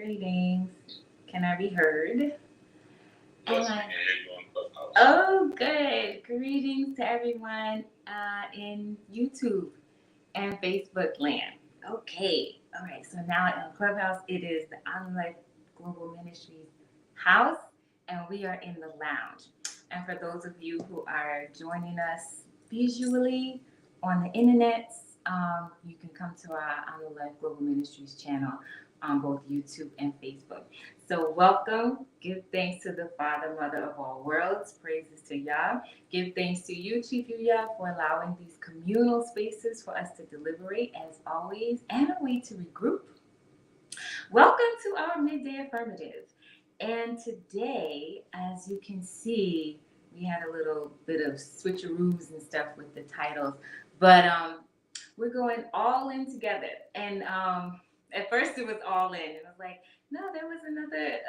Greetings. Can I be heard? Yes, we can hear you on Clubhouse. Oh, good. Greetings to everyone in YouTube and Facebook land. Okay. All right. So now in Clubhouse, it is the On Life Global Ministries house, and we are in the lounge. And for those of you who are joining us visually on the internet, you can come to our On Life Global Ministries channel on both YouTube and Facebook. So welcome. Give thanks to the Father, Mother of all worlds. Praises to Yah. Give thanks to you, Chief Yuya, for allowing these communal spaces for us to deliberate as always and a way to regroup. Welcome to our midday affirmative. And today, as you can see, we had a little bit of switcheroos and stuff with the titles, but we're going all in together. And at first it was all in, and I was like, no, there was another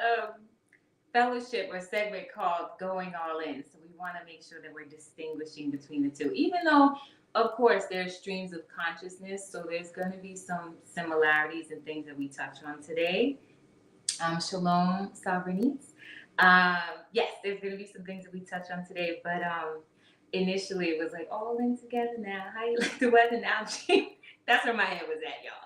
fellowship or segment called Going All In. So we want to make sure that we're distinguishing between the two, even though, of course, there's streams of consciousness. So there's going to be some similarities and things that we touch on today. Shalom, sovereignities. Yes, there's going to be some things that we touch on today, but initially it was like all in together now. How you like the weather now? That's where my head was at, y'all.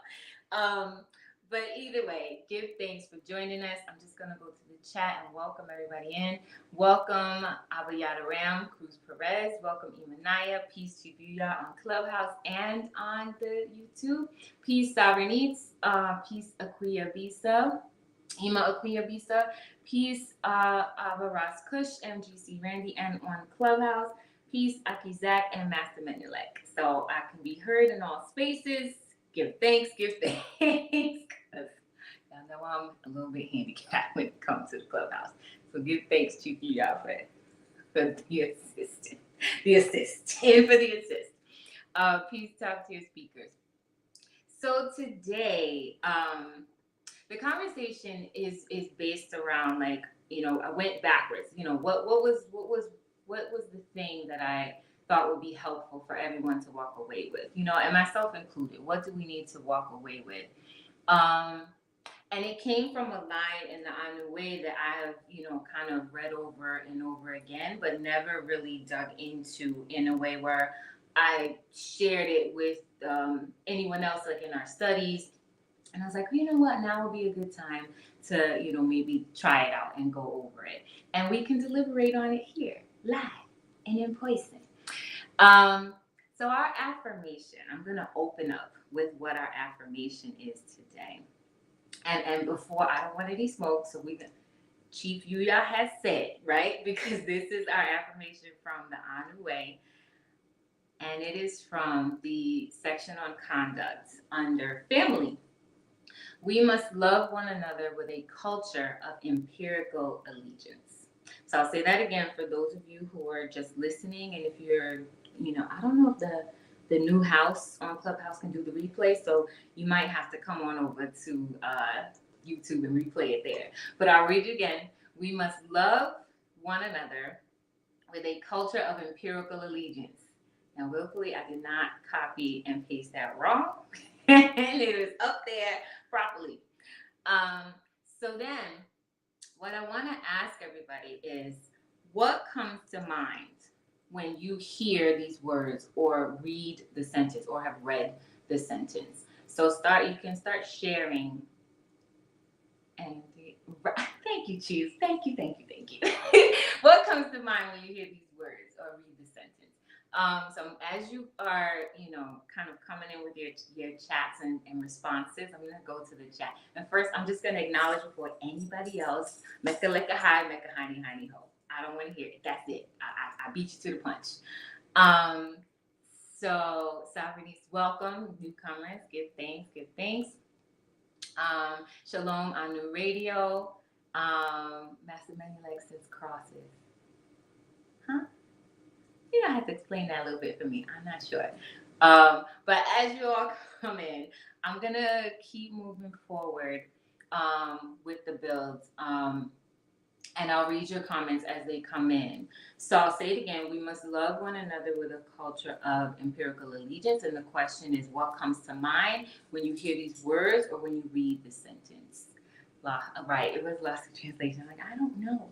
But either way, give thanks for joining us. I'm just going to go to the chat and welcome everybody in. Welcome Abayada Ram, Cruz Perez. Welcome Imanaya. Peace to you on Clubhouse and on the YouTube. Peace Sovereignities. Peace Akuya Bisa. Ima Akuya Bisa. Peace Avaras Kush, MGC Randy, and on Clubhouse. Peace Akizak and Master Menulek. So I can be heard in all spaces. Give thanks. Because y'all know I'm a little bit handicapped when it comes to the Clubhouse. So give thanks to you, y'all, for the assist. Please talk to your speakers. So today, the conversation is based around, like, I went backwards. What was the thing that I thought would be helpful for everyone to walk away with, and myself included. What do we need to walk away with? And it came from a line in the Anu Way that I have, kind of read over and over again, but never really dug into in a way where I shared it with anyone else, like in our studies. And I was like, you know what? Now would be a good time to, maybe try it out and go over it. And we can deliberate on it here, live and in person. So our affirmation, I'm going to open up with what our affirmation is today. And before, I don't want any smoke, so Chief Yuya has said, right? Because this is our affirmation from the Anu Way. And it is from the section on conduct under family. We must love one another with a culture of empirical allegiance. So I'll say that again for those of you who are just listening. And if you're, I don't know if the new house on Clubhouse can do the replay. So you might have to come on over to YouTube and replay it there. But I'll read it again. We must love one another with a culture of empirical allegiance. Now, willfully, I did not copy and paste that wrong. And it was up there properly. So then, what I want to ask everybody is, what comes to mind when you hear these words or read the sentence or have read the sentence? So you can start sharing. And thank you, Chief. Thank you. What comes to mind when you hear these words or read the sentence? So as you are, kind of coming in with your chats and responses, I'm going to go to the chat. And first, I'm just going to acknowledge before anybody else, Mecca Lecca Hi, Mecca Honey Honey Ho. I don't want to hear it. That's it. I beat you to the punch. So, Sovereignties, welcome. Newcomers, give thanks. Shalom on New Radio. Master Manuel says crosses. Huh? You don't have to explain that a little bit for me. I'm not sure. But as you all come in, I'm going to keep moving forward with the builds. And I'll read your comments as they come in. So I'll say it again. We must love one another with a culture of empirical allegiance. And the question is, what comes to mind when you hear these words or when you read the sentence? Right, it was lost in translation. Like, I don't know.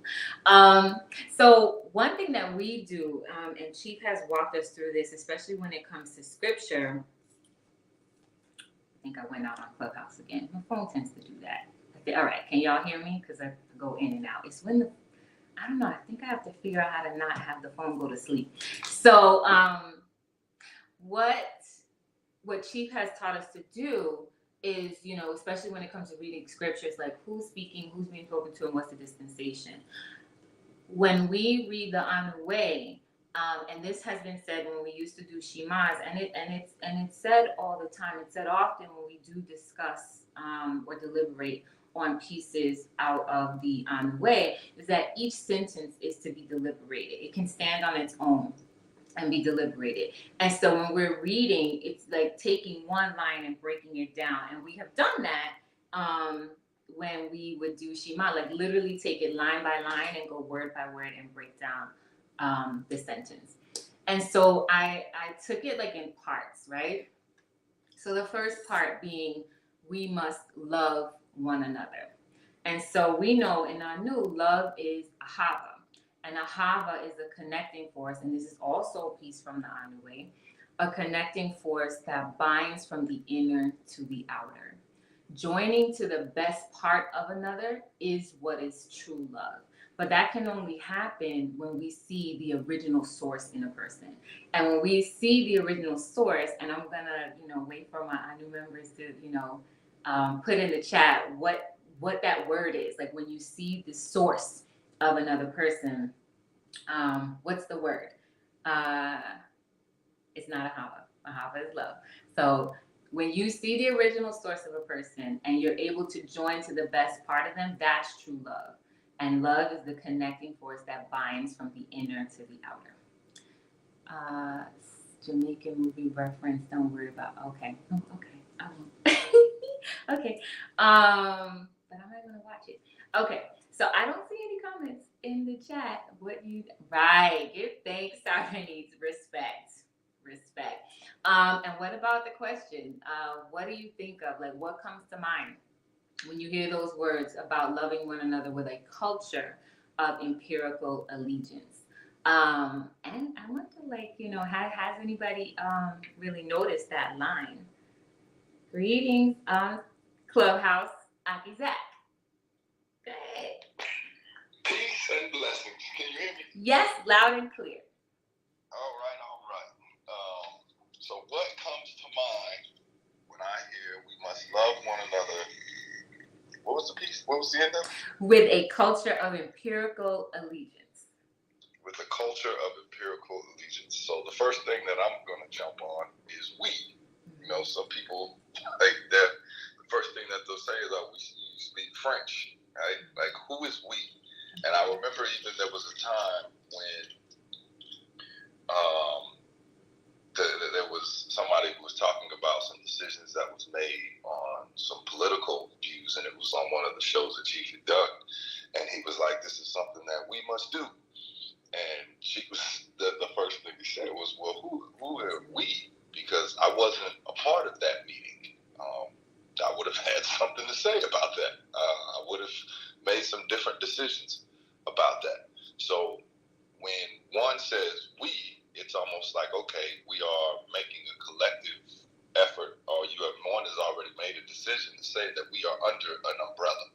So one thing that we do, and Chief has walked us through this, especially when it comes to scripture. I think I went out on Clubhouse again. My phone tends to do that. All right, can y'all hear me? Because I go in and out. It's when I don't know. I think I have to figure out how to not have the phone go to sleep. So, what Chief has taught us to do is, especially when it comes to reading scriptures, like who's speaking, who's being spoken to, and what's the dispensation. When we read the Anu, and this has been said when we used to do Shimas, and it's said all the time. It's said often when we do discuss or deliberate on pieces out of the Anu, is that each sentence is to be deliberated. It can stand on its own and be deliberated. And so when we're reading, it's like taking one line and breaking it down. And we have done that when we would do Shema, like literally take it line by line and go word by word and break down the sentence. And so I took it like in parts, right? So the first part being, we must love one another. And so we know in Anu, love is ahava. And ahava is a connecting force, and this is also a piece from the Anu, a connecting force that binds from the inner to the outer. Joining to the best part of another is what is true love. But that can only happen when we see the original source in a person. And when we see the original source, and I'm gonna, wait for my Anu members to, put in the chat what that word is. Like when you see the source of another person, what's the word? It's not ahava. Ahava is love. So when you see the original source of a person and you're able to join to the best part of them, that's true love. And love is the connecting force that binds from the inner to the outer. Jamaican movie reference. Don't worry about. Okay. Oh, okay. I won't. Okay. But I'm not gonna watch it. Okay. So I don't see any comments in the chat. Right? Give thanks. Sarah needs respect. And what about the question? What do you think of? Like, what comes to mind when you hear those words about loving one another with a culture of empirical allegiance? And I want to has anybody really noticed that line? Greetings, Clubhouse, Aki Zach. Go ahead. Peace and blessings. Can you hear me? Yes, loud and clear. All right. So what comes to mind when I hear we must love one another? What was the piece? What was the end of it? With a culture of empirical allegiance. With a culture of empirical allegiance. So the first thing that I'm going to jump on is we. Some people, the first thing that they'll say is, oh, we speak French, right? Like, who is we? And I remember even there was a time when there was somebody who was talking about some decisions that was made on some political views, and it was on one of the shows that Chief had done. And he was like, this is something that we must do. And the first thing he said was, well, who are we? Because I wasn't a part of that meeting. I would have had something to say about that. I would have made some different decisions about that. So when one says we, it's almost like, okay, we are making a collective effort, or one has already made a decision to say that we are under an umbrella,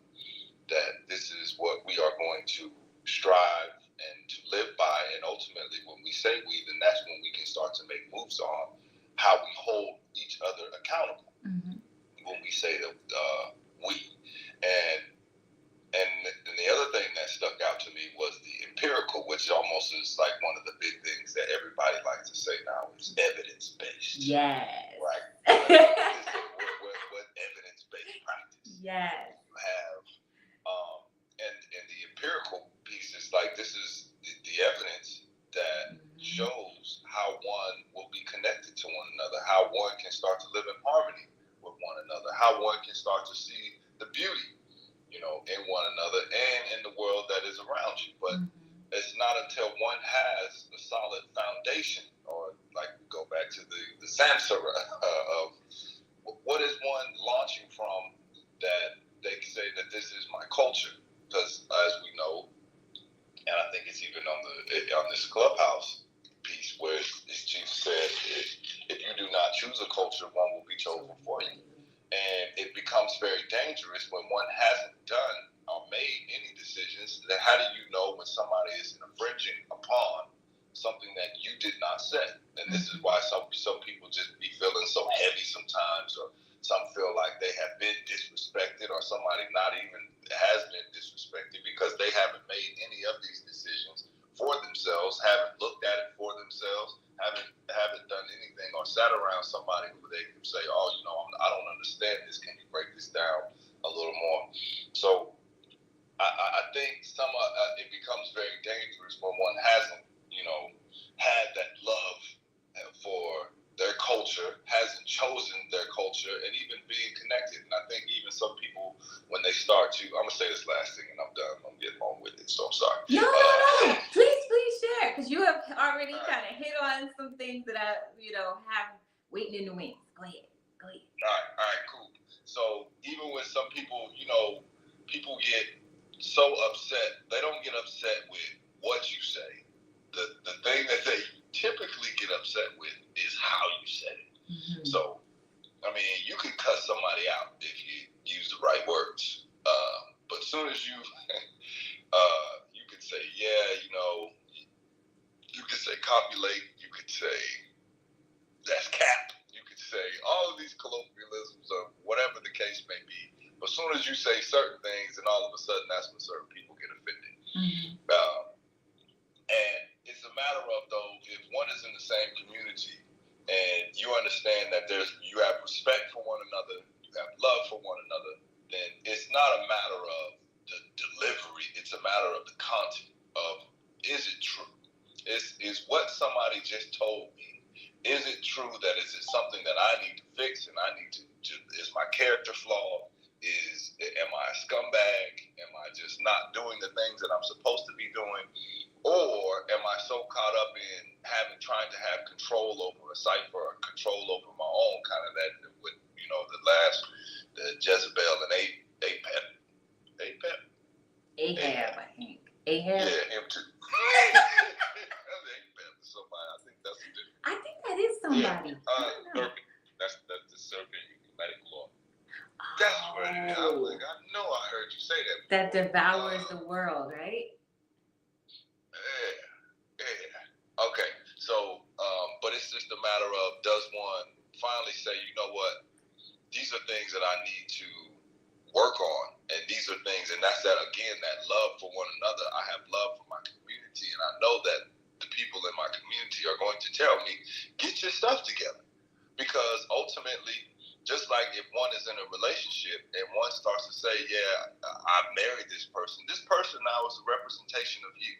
that this is what we are going to strive and to live by. And ultimately, when we say we, then that's when we can start to make moves on how we hold each other accountable. Mm-hmm. When we say that we. And the other thing that stuck out to me was the empirical, which almost is like one of the big things that everybody likes to say now is evidence-based. Yes. Right? What evidence-based practice? Yes. You have, and the empirical piece is like, this is the evidence that shows how one will be connected to one another, how one can start to live in harmony with one another, how one can start to see the beauty, in one another and in the world that is around you. But it's not until one has a solid foundation, or like we go back to the samsara of what is one launching from, that they can say that this is my choose a culture, one will be chosen for you. And it becomes very dangerous when one hasn't done or made any decisions. Then how do you know when somebody is infringing upon something that you did not say? And this is why some people just be feeling so heavy sometimes, or some feel like they have been disrespected, or somebody not even has been disrespected because they haven't made any of these decisions for themselves, haven't looked at it for themselves, haven't done anything, or sat around somebody who they can say, oh, I don't understand this. Can you break this down a little more? So I think it becomes very dangerous when one hasn't, had that love for their culture, hasn't chosen their culture, and even being connected. And I think even some people, when they start to, I'm going to say this last thing and I'm done. I'm getting on with it, so I'm sorry. No. Please share, because you have already kind of hit on some things that I, have waiting in the wings. Go ahead. All right, cool. So even when some people, people get so upset, they don't get upset with what you say. The thing that they typically get upset with is how you said it. Mm-hmm. So, you can cuss somebody out if you use the right words. But as soon as you can say, you can say copulate, you could say that's cap, you could say all of these colloquialisms or whatever the case may be. But as soon as you say certain things, and all of a sudden that's when certain people get offended. Mm-hmm. And it's a matter of, though, if one is in the same community and you understand that you have respect for one another, you have love for one another, then it's not a matter of the delivery, it's a matter of the content of, is it true? Is what somebody just told me, is it true? That is it something that I need to fix and I need to is my character flawed? Am I a scumbag? Am I just not doing the things that I'm supposed to be doing? Or am I so caught up in trying to have control over a cipher or control over my own, kind of that with, the Jezebel and Ahab, I think. Ahab? Yeah, him too. Somebody, I think that's a different. I think that is somebody. Yeah. That's the serpent Enigmatic law. That's what it is. I know I heard you say that before. That devours the world, right? Yeah. Okay. So, but it's just a matter of, does one finally say, you know what, these are things that I need to work on, and these are things, and that's that love for one another. I have love for my community, and I know that the people in my community are going to tell me, get your stuff together. Because ultimately, just like if one is in a relationship and one starts to say, I married this person now is a representation of you.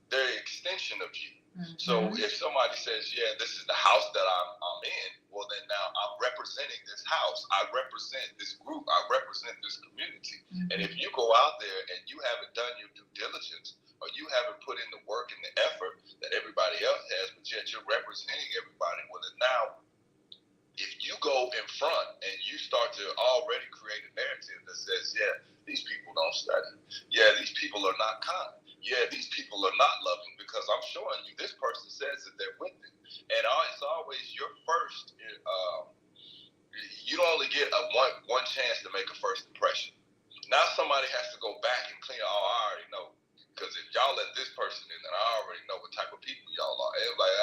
They're an extension of you. Mm-hmm. So if somebody says, this is the house that I'm in, well, then now I'm representing this house. I represent this group. I represent this community. Mm-hmm. And if you go out there and you haven't done your due diligence, or you haven't put in the work and the effort that everybody else has, but yet you're representing everybody, well, then now, if you go in front and you start to already create a narrative that says, these people don't study. These people are not kind. These people are not loving, because I'm showing you this person says that they're with it. And it's always your first, you don't only get one chance to make a first impression. Now somebody has to go back and clean, I already know. Because if y'all let this person in, then I already know what type of people y'all are. And like,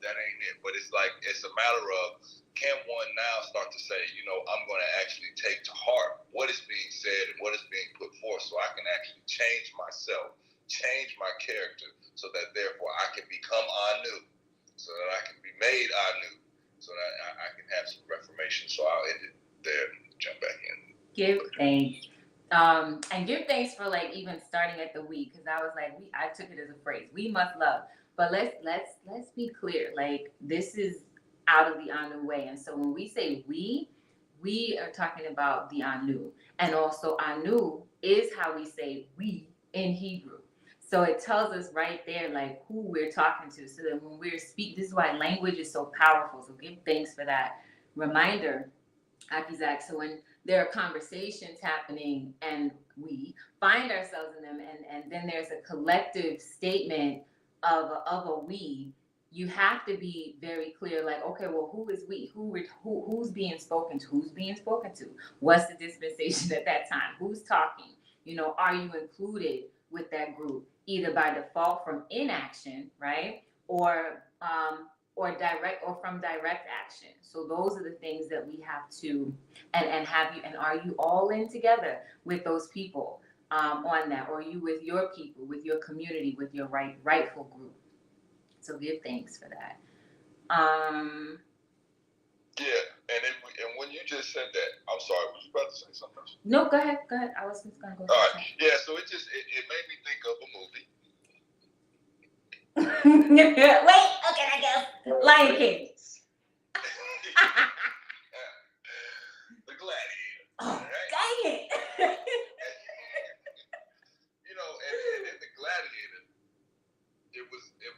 that ain't it. But it's like, it's a matter of, can one now start to say, I'm going to actually take to heart what is being said and what is being put forth, so I can actually change myself, change my character, so that therefore I can become anew, so that I can be made anew, so that I can have some reformation. So I'll end it there and jump back in. Give thanks. And give thanks for even starting at the we, because I was I took it as a phrase. We must love. But let's be clear. This is out of the anu way. And so when we say we are talking about the anu. And also anu is how we say we in Hebrew. So it tells us right there who we're talking to. So that when we're speaking, this is why language is so powerful. So give thanks for that reminder, Akizak. So when there are conversations happening and we find ourselves in them, and then there's a collective statement of a we, you have to be very clear, like, okay, well, who is we? Who's being spoken to? Who's being spoken to? What's the dispensation at that time? Who's talking? Are you included with that group, either by default from inaction, right? Or from direct action. So those are the things that we have to, and are you all in together with those people on that? Or are you with your people, with your community, with your rightful group? So give thanks for that. Yeah, and when you just said that, I'm sorry, was you about to say something else? No, go ahead. I was just gonna go. All right. Yeah, so it made me think of a movie. Wait, okay, I guess Lion King. The Gladiator. Oh, right? dang it! And in the Gladiator, it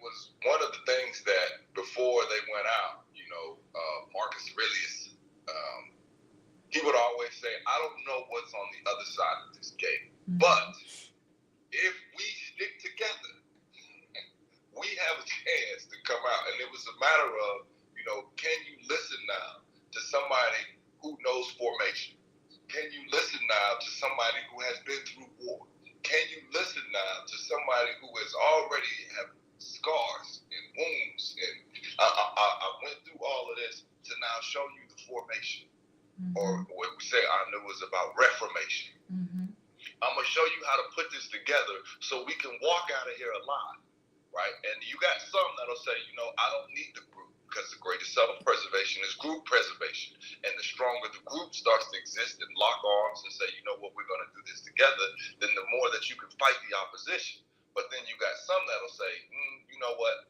was one of the things that before they went out, Marcus Aurelius, he would always say, I don't know what's on the other side of this gate, but if we stick together, we have a chance to come out. And it was a matter of, can you listen now to somebody who knows formation? Can you listen now to somebody who has been through war? Can you listen now to somebody who has already have scars and wounds? And I went through all of this to now show you the formation. Or what we say I knew was about reformation. I'm going to show you how to put this together so we can walk out of here alive, right? And you got some that'll say, I don't need the group because the greatest self-preservation is group preservation. And the stronger the group starts to exist and lock arms and say, we're going to do this together, then the more that you can fight the opposition. But then you got some that'll say, you know what?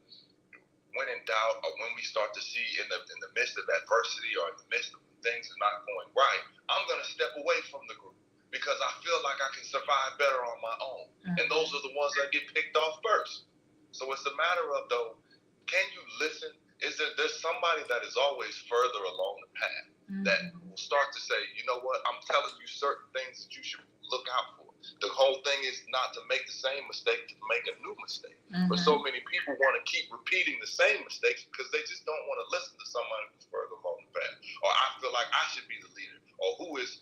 When in doubt, or when we start to see in the midst of adversity or in the midst of things are not going right, I'm going to step away from the group because I feel like I can survive better on my own. And those are the ones that get picked off first. So it's a matter of, though, can you listen? There's somebody that is always further along the path that will start to say, you know what, I'm telling you certain things that you should look out for. The whole thing is not to make the same mistake, to make a new mistake. But so many people want to keep repeating the same mistakes because they just don't want to listen to somebody who's further along the path. Or I feel like I should be the leader. Or who is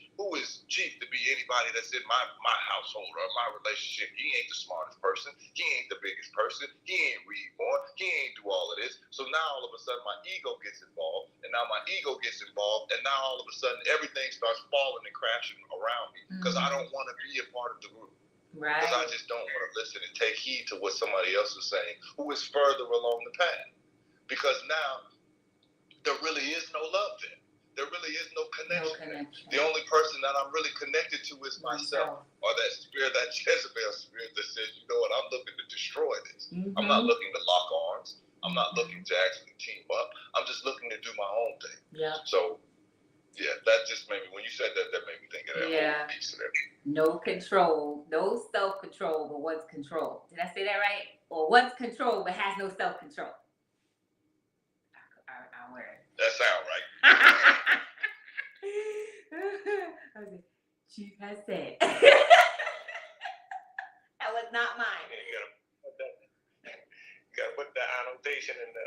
chief to be anybody that's in my household or my relationship. He ain't the smartest person. He ain't the biggest person. He ain't read more. He ain't do all of this. So now all of a sudden my ego gets involved. And now my ego gets involved. And now all of a sudden everything starts falling and crashing around me because I don't want to be a part of the group. Right. Because I just don't want to listen and take heed to what somebody else is saying who is further along the path. Because now there really is no love there. There really is no connection. The only person that I'm really connected to is myself. Or that spirit, that Jezebel spirit that says, you know what, I'm looking to destroy this. I'm not looking to lock arms. I'm not looking to actually team up. I'm just looking to do my own thing. Yeah. So, yeah, that just made me, when you said that, that made me think of that whole piece of that. No control, no self-control, but what's control? Did I say that right? Or what's control but has no self-control? Our word. That sound right. Okay. Chief has said. That was not mine. Yeah, you gotta put that annotation in there.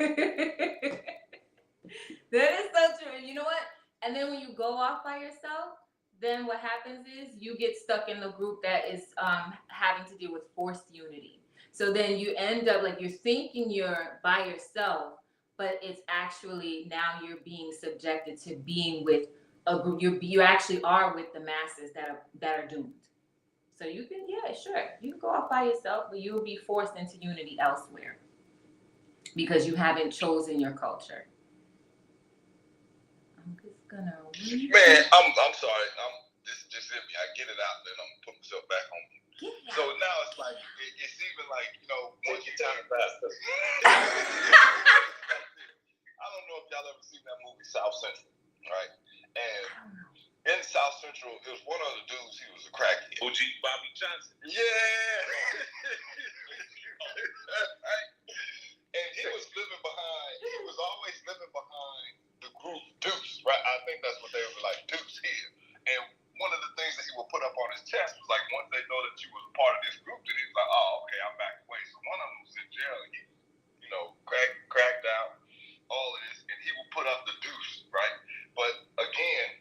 That is so true. And you know what? And then when you go off by yourself, then what happens is you get stuck in the group that is having to deal with forced unity. So then you end up like you're thinking you're by yourself, but it's actually now you're being subjected to being with a group. You actually are with the masses that are doomed. So you can, sure, you can go off by yourself, but you'll be forced into unity elsewhere because you haven't chosen your culture. I'm just gonna read. Man, I'm sorry. This just hit me. I get it out, then I'm gonna put myself back on. So now it's like it's even like monkey time faster. I don't know if y'all ever seen that movie South Central, right? And in South Central, it was one of the dudes. He was a crackhead. OG Bobby Johnson. Yeah. Right? And he was living behind. He was always living behind the group Deuce, right? I think that's what they were like, Deuce here. And one of the things that he would put up on his chest was like, once they know that you was a part of this group, then he was like, oh, okay, I'm back away. So one of them was in jail. And he, cracked put up the deuce, right? But again,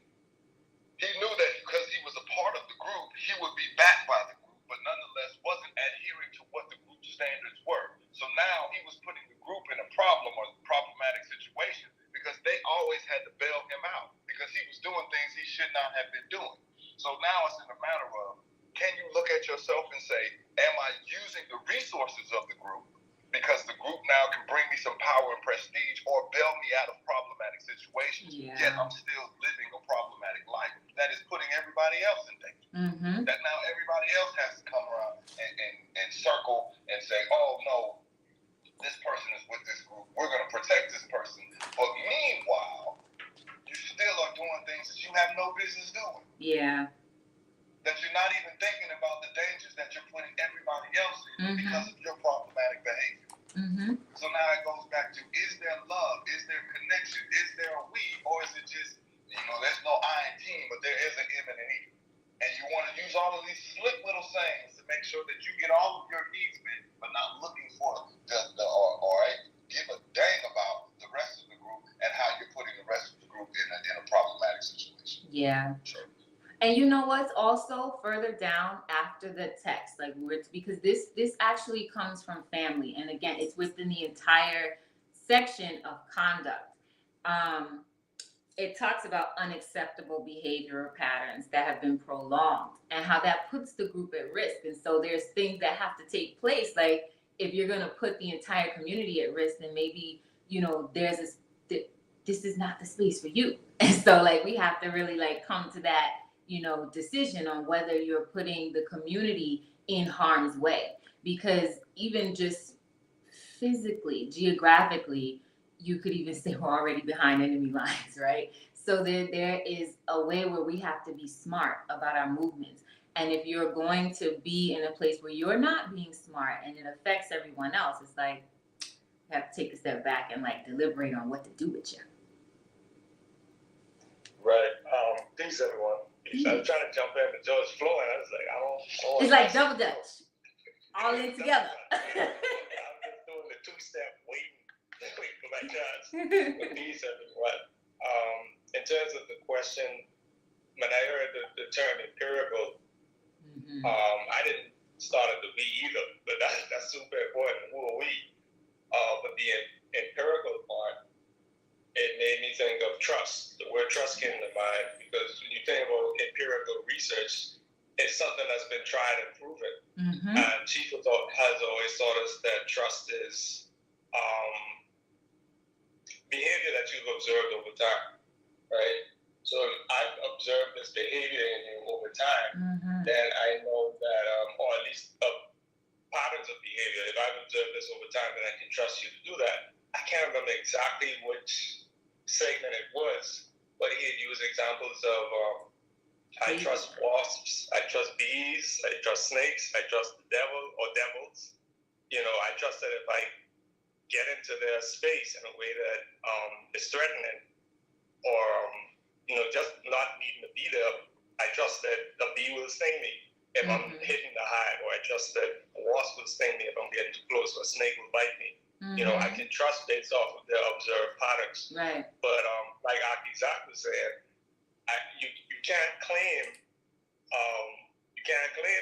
he knew that because he was a part of the group, he would be backed by the group, but nonetheless wasn't adhering to what the group standards were. So now he was putting the group in a problem or problematic situation because they always had to bail him out because he was doing things he should not have been doing. So now it's in a matter of, can you look at yourself and say, am I using the resources of the group because the group now can bring me some power and prestige or bail me out of problematic situations, yet I'm still living a problematic life that is putting everybody else in danger. That now everybody else has to come around and circle and say, oh no, this person is with this group, we're going to protect this person. But meanwhile, you still are doing things that you have no business doing. Yeah. That you're not even thinking about the dangers that you're putting everybody else in because of your problematic behavior. So now it goes back to, is there love? Is there connection? Is there a we? Or is it just, there's no I in team, but there is an M and an E. And you want to use all of these slick little sayings to make sure that you get all of your needs met, but not looking for or give a dang about the rest of the group and how you're putting the rest of the group in a problematic situation. Yeah. Sure. And you know what's also further down after the text, because this actually comes from family, and again, it's within the entire section of conduct. It talks about unacceptable behavioral patterns that have been prolonged and how that puts the group at risk. And so there's things that have to take place. Like if you're going to put the entire community at risk, then maybe, there's this is not the space for you. And so we have to really come to that, decision on whether you're putting the community in harm's way, because even just physically, geographically, you could even say we're already behind enemy lines, right? So there is a way where we have to be smart about our movements. And if you're going to be in a place where you're not being smart and it affects everyone else, it's like you have to take a step back and deliberate on what to do with you. Right. Peace, everyone. Peace. I was trying to jump in, but George flowing. I was like, I don't it's like double dutch, all in together. I'm just doing the two-step waiting for my chance. But peace, everyone. In terms of the question, when I heard the term empirical, I didn't start at the we either, but that's super important. Who are we? But the empirical part, it made me think of trust. The word trust came to mind because when you think about empirical research, it's something that's been tried and proven. And Chief has always taught us that trust is behavior that you've observed over time, right? So if I've observed this behavior in you over time, then I know that, or at least patterns of behavior, if I've observed this over time, then I can trust you to do that. I can't remember exactly which segment it was, but he had used examples of I trust wasps, I trust bees, I trust snakes, I trust the devil or devils. I trust that if I get into their space in a way that is threatening or just not needing to be there, I trust that the bee will sting me if I'm hitting the hive, or I trust that a wasp will sting me if I'm getting too close, or a snake will bite me. I can trust based off of their observed patterns. Right. But like Aki Zak was saying, you can't claim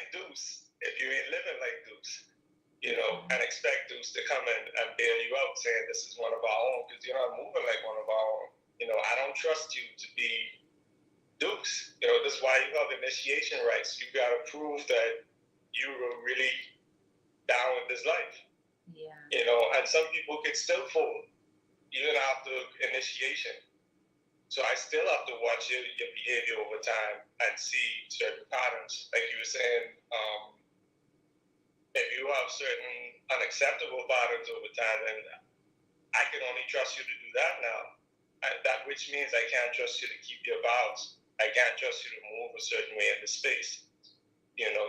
Deuce if you ain't living like Deuce, and expect Deuce to come in and bail you out saying this is one of our own, because you're not moving like one of our own. I don't trust you to be Deuce. This is why you have initiation rites. You got to prove that you were really down with this life. Yeah. And some people could still fold even after initiation. So I still have to watch your behavior over time and see certain patterns. Like you were saying, if you have certain unacceptable patterns over time, then I can only trust you to do that now. That which means I can't trust you to keep your vows. I can't trust you to move a certain way in the space.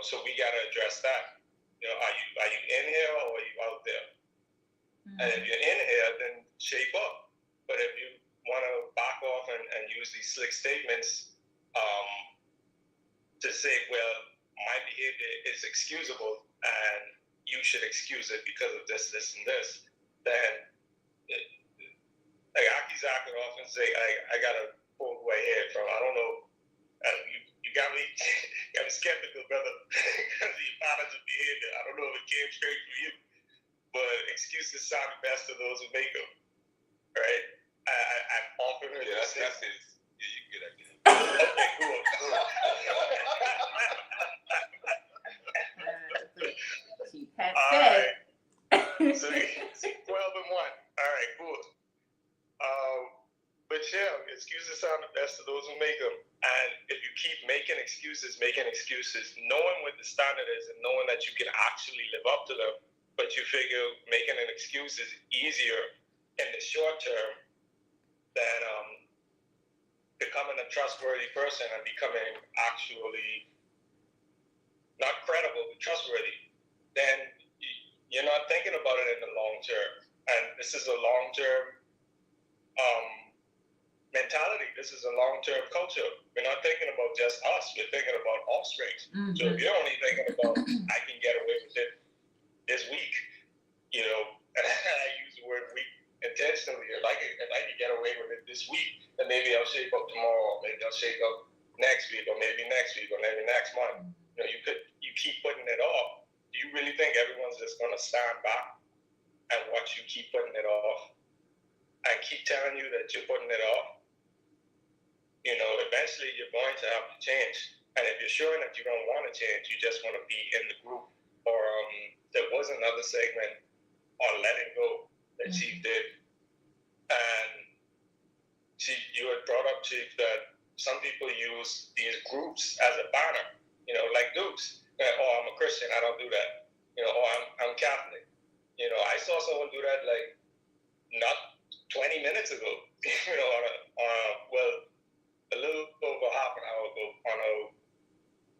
So we got to address that. Are you in here or are you out there? And if you're in here, then shape up. But if you want to back off and use these slick statements to say, well, my behavior is excusable and you should excuse it because of this, this, and this, then like Akizaka would often say, I gotta quote who I hear it from. I don't know. You got me, got me skeptical, brother, because the patterns of behavior. I don't know if it came straight from you, but excuses sound best to those who make them, right? I've often heard that's his. Yeah, you get that. Okay, cool. She had All said. right. So 12 and 1. All right, cool. But yeah, excuses sound the best to those who make them. And if you keep making excuses, knowing what the standard is and knowing that you can actually live up to them, but you figure making an excuse is easier in the short term than becoming a trustworthy person and becoming actually not credible but trustworthy, then you're not thinking about it in the long term. And this is a long-term mentality. This is a long-term culture. We're not thinking about just us. We're thinking about offspring. Mm-hmm. So if you're only thinking about, I can get away with it this week, and I use the word week intentionally. If I can get away with it this week, then maybe I'll shape up tomorrow, or maybe I'll shape up next week, or maybe next week, or maybe next month. You keep putting it off. Do you really think everyone's just going to stand back and watch you keep putting it off and keep telling you that you're putting it off? Eventually you're going to have to change. And if you're showing that you don't want to change, you just want to be in the group. Or there was another segment on letting go that Chief did. And you had brought up, Chief, that some people use these groups as a banner, like Dukes. I'm a Christian, I don't do that. I'm Catholic. I saw someone do that like not 20 minutes ago, a little over half an hour ago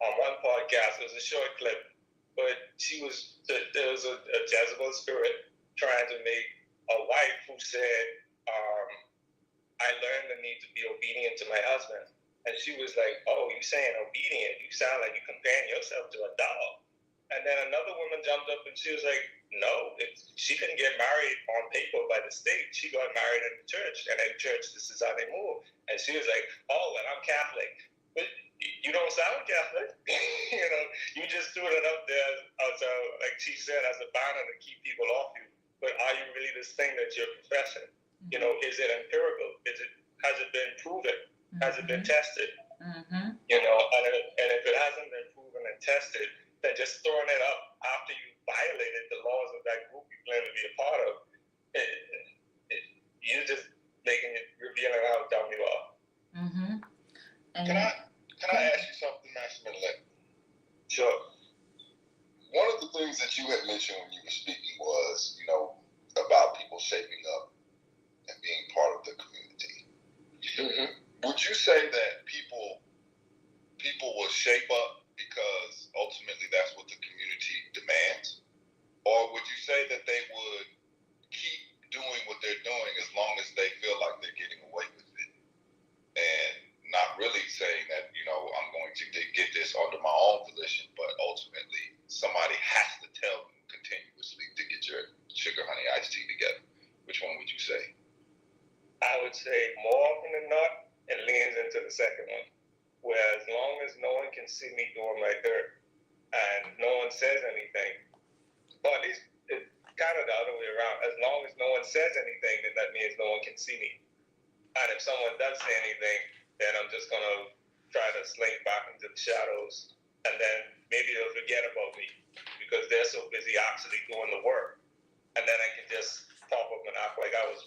on one podcast. It was a short clip, but there was a Jezebel spirit trying to make a wife who said, I learned the need to be obedient to my husband. And she was like, oh, you saying obedient? You sound like you're comparing yourself to a dog. And then another woman jumped up and she was like, no, she couldn't get married on paper by the state. She got married in the church. And in church, this is how they move. And she was like, oh, well, I'm Catholic. But you don't sound Catholic. You just threw it up there as like she said, as a banner to keep people off you. But are you really this thing that you're professing? Is it empirical? Has it been proven? Has it been tested? Mm-hmm. And if it hasn't been proven and tested, then just throwing it up after you violated the laws of that group you claim to be a part of, you're just revealing how dumb you are. Mm-hmm. Can I ask you something, Maximilian? Sure. One of the things that you had mentioned when you were speaking was, about people shaping up and being part of the community. Mm-hmm. Would you say that people will shape up because ultimately that's what the community demands? Or would you say that they would keep doing what they're doing as long as they feel like they're getting away with it and not really saying that, I'm going to get this under my own volition, but ultimately somebody has to tell them continuously to get your sugar honey iced tea together? Which one would you say? I would say more often than not, it leans into the second one. Where as long as no one can see me doing my dirt and no one says anything, or at least it's kind of the other way around. As long as no one says anything, then that means no one can see me. And if someone does say anything, then I'm just going to try to slink back into the shadows. And then maybe they'll forget about me because they're so busy actually doing the work. And then I can just pop up and act like I was,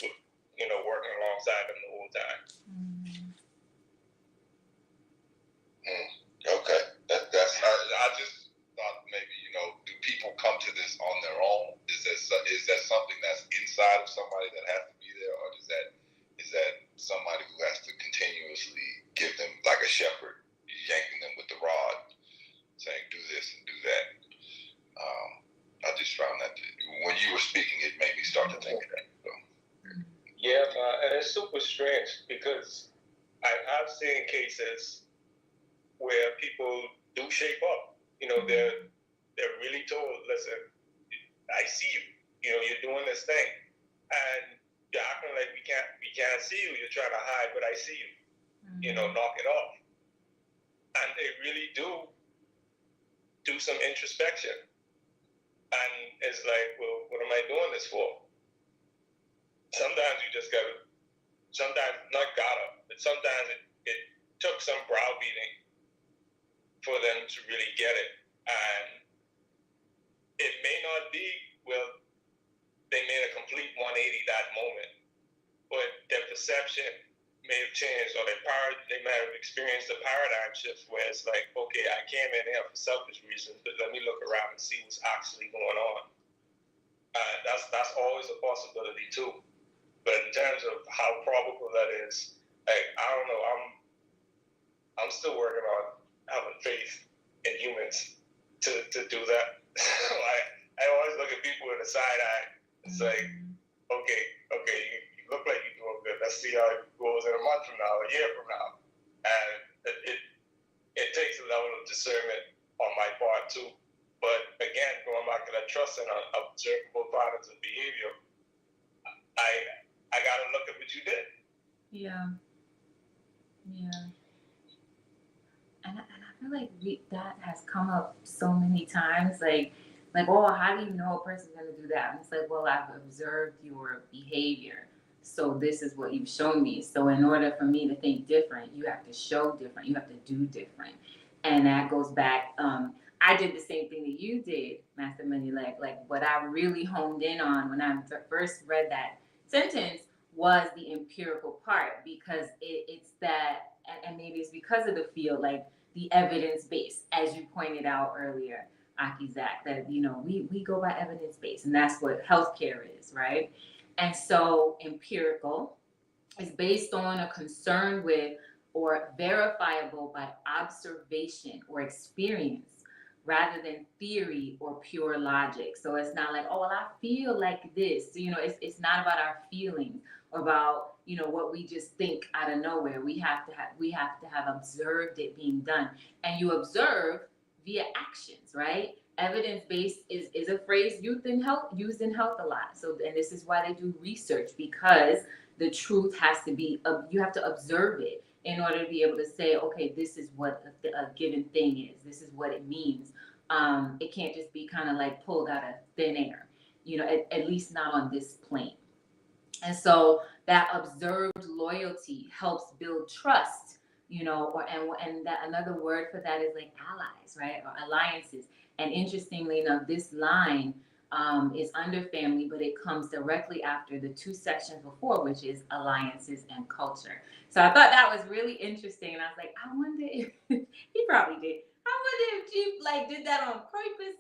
working alongside them the whole time. Okay. I just thought maybe, do people come to this on their own? Is that something that's inside of somebody that has to be there, or is that somebody who has to continuously give them, like a shepherd, yanking them with the rod, saying do this and do that? I just found that when you were speaking, it made me start to think of that. So. Yeah, and it's super strange because I have seen cases where people do shape up. They're really told, listen, I see you. You're doing this thing, and you're acting like we can't see you. You're trying to hide, but I see you. Mm-hmm. Knock it off. And they really do some introspection. And it's like, well, what am I doing this for? Sometimes you just gotta, sometimes not gotta, but sometimes it took some browbeating for them to really get it. And it may not be, well, they made a complete 180 that moment, but their perception may have changed, or they might have experienced a paradigm shift where it's like, okay, I came in here for selfish reasons, but let me look around and see what's actually going on. That's always a possibility too. But in terms of how probable that is, like, I don't know, I'm still working on having faith in humans to do that. So I always look at people with a side eye. It's like, okay, you look like you're doing good. Let's see how it goes in a month from now, a year from now. And it takes a level of discernment on my part too. But again, going back to that trust and observable patterns of behavior, I gotta look at what you did. Yeah. And I feel like that has come up so many times, like, oh, how do you know a person's gonna do that? And it's like, well, I've observed your behavior, so this is what you've shown me. So in order for me to think different, you have to show different, you have to do different. And that goes back, I did the same thing that you did, Master Money. Like what I really honed in on when I first read that sentence was the empirical part, because it's that, and maybe it's because of the field, like the evidence base, as you pointed out earlier, Akizak, that we go by evidence base, and that's what healthcare is, right? And so empirical is based on a concern with or verifiable by observation or experience, rather than theory or pure logic. So it's not like, oh, well, I feel like this. It's not about our feelings, or about what we just think out of nowhere. We have to have observed it being done, and you observe via actions, right? Evidence-based is a phrase used in health a lot. So, and this is why they do research, because the truth has to be, you have to observe it in order to be able to say, okay, this is what a given thing is. This is what it means. It can't just be kind of like pulled out of thin air, at least not on this plane. And so that observed loyalty helps build trust, and that another word for that is like allies, right? Or alliances. And interestingly enough, this line is under family, but it comes directly after the two sections before, which is alliances and culture. So I thought that was really interesting. And I was like, I wonder if he probably did. I wonder if Chief did that on purpose.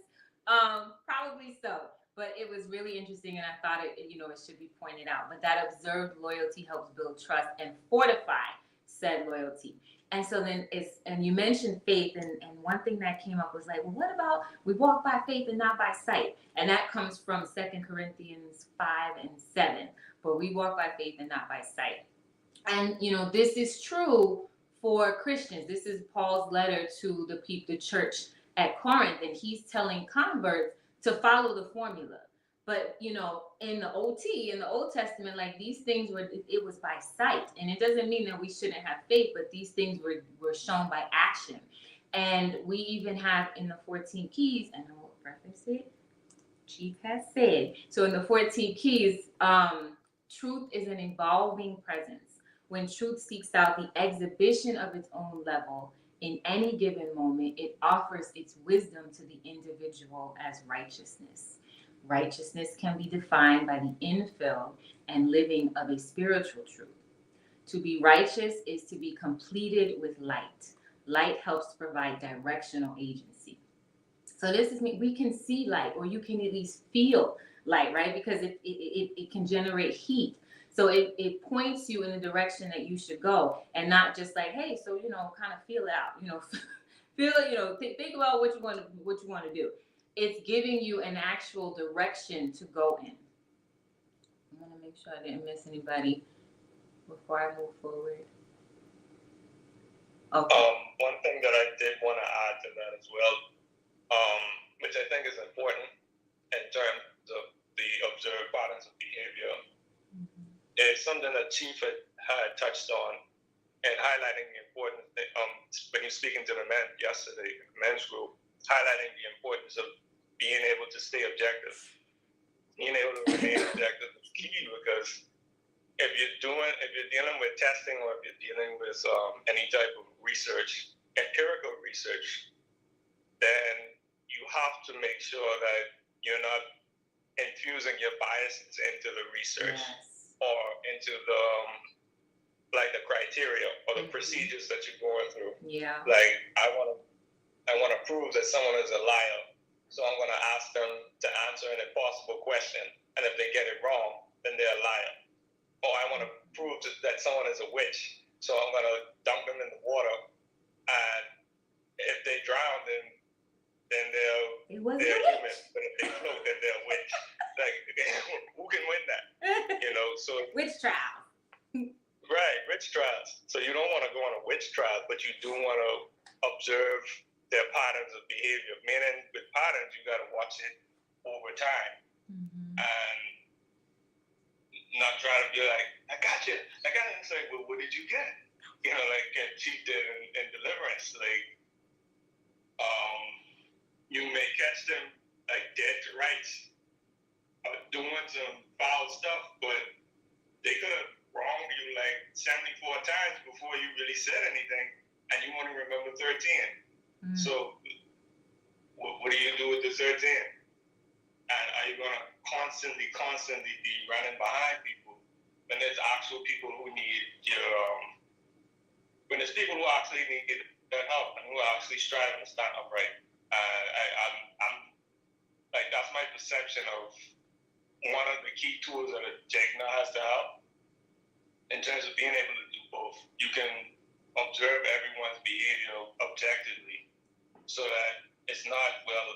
Probably so. But it was really interesting, and I thought it should be pointed out. But that observed loyalty helps build trust and fortify said loyalty. And so then and you mentioned faith, and one thing that came up was like, well, what about we walk by faith and not by sight? And that comes from 2 Corinthians 5:7. But we walk by faith and not by sight. And this is true for Christians. This is Paul's letter to the church at Corinth, and he's telling converts to follow the formula. But in the Old Testament, like these things it was by sight. And it doesn't mean that we shouldn't have faith, but these things were shown by action. And we even have in the 14 keys, and I'll reference it, Chief has said. So in the 14 keys, truth is an evolving presence. When truth seeks out the exhibition of its own level in any given moment, it offers its wisdom to the individual as righteousness. Righteousness can be defined by the infill and living of a spiritual truth. To be righteous is to be completed with light. Light helps provide directional agency. So this is we can see light, or you can at least feel light, right? Because it can generate heat. So it points you in the direction that you should go, and not just like, hey, so kind of feel it out, feel it, think about what you want to do. It's giving you an actual direction to go in. I'm gonna make sure I didn't miss anybody before I move forward. Okay. One thing that I did want to add to that as well, which I think is important in terms of the observed patterns of behavior, it's something that Chief had touched on and highlighting the importance, when he was speaking to the men yesterday, the men's group, highlighting the importance of being able to stay objective. Being able to remain objective is key, because if you're dealing with testing, or if you're dealing with any type of research, empirical research, then you have to make sure that you're not infusing your biases into the research, or into the the criteria or the procedures that you're going through. Yeah. Like, I want to prove that someone is a liar, so I'm going to ask them to answer an impossible question, and if they get it wrong, then they're a liar. Or I want to prove that someone is a witch, so I'm going to dunk them in the water, and if they drown, then they're human. But if they float, then they're a witch. Like, who can win that? So witch trial. Right, witch trials. So you don't want to go on a witch trial, but you do want to observe their patterns of behavior. Meaning, with patterns, you got to watch it over time, and not try to be like, I got you. It's like, well, what did you get? Like Chief did in Deliverance. Like, you may catch them like dead to rights, doing some foul stuff, but they could have wronged you like 74 times before you really said anything, and you only remember 13. So what do you do with the 13? And are you going to constantly be running behind people when there's actual people who need when there's people who actually need their help and who are actually striving to stand upright? I'm like, that's my perception of one of the key tools that a Jegna has to have. In terms of being able to do both, you can observe everyone's behavior objectively, so that it's not, well,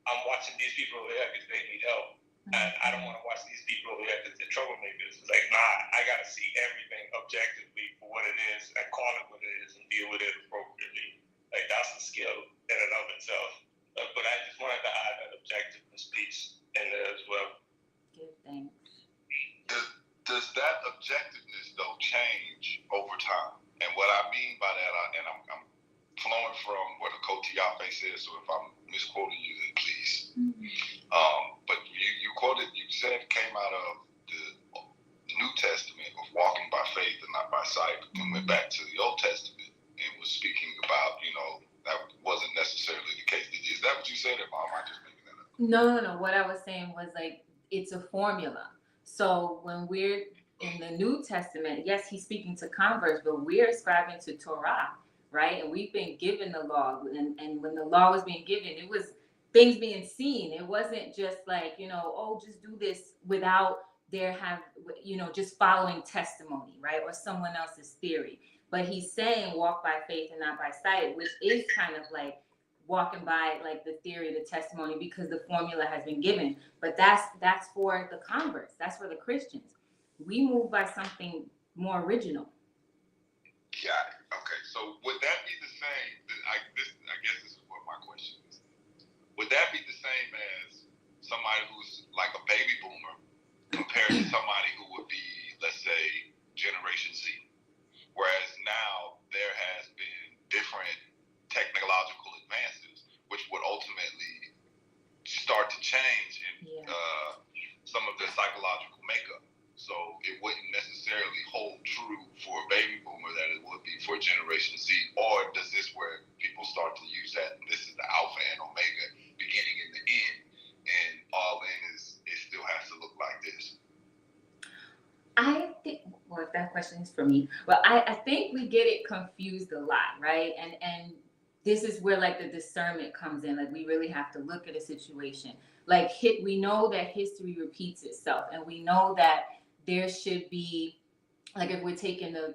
I'm watching these people over here because they need help, and I don't want to watch these people over here because they're troublemakers. It's like, nah, I got to see everything objectively for what it is, and call it what it is, and deal with it appropriately. Like, that's the skill in and of itself. But I just wanted to add that objectiveness piece in there as well. Good, thanks. Does that objectiveness, though, change over time? And what I mean by that, I'm flowing from what Achoti Yaffe says, so if I'm misquoting you, then please. But you said it came out of the New Testament of walking by faith and not by sight, but then went back to the Old Testament and was speaking about, that wasn't necessarily the case. Is that what you said, or am I just making that up? No. What I was saying was, like, it's a formula. So when we're in the New Testament, yes, he's speaking to converts, but we're ascribing to Torah, right? And we've been given the law. And when the law was being given, it was things being seen. It wasn't just like, just do this without just following testimony, right? Or someone else's theory. But he's saying walk by faith and not by sight, which is kind of like walking by like the theory, the testimony, because the formula has been given. But that's for the converts. That's for the Christians. We move by something more original. Got it. Okay. So would that be the same? I guess this is what my question is. Would that be the same as somebody who's like a baby boomer compared to somebody who would be, let's say, Generation Z? Whereas now there has been different technological advances, which would ultimately start to change in some of their psychological makeup. So it wouldn't necessarily hold true for a baby boomer that it would be for Generation Z. Or does this where people start to use that, this is the alpha and omega, beginning and the end, and all in is it still has to look like this? I think, well, if that question is for me, well, I think we get it confused a lot, right? And this is where like the discernment comes in. Like, we really have to look at a situation. Like, we know that history repeats itself, and we know that there should be, like, if we're taking the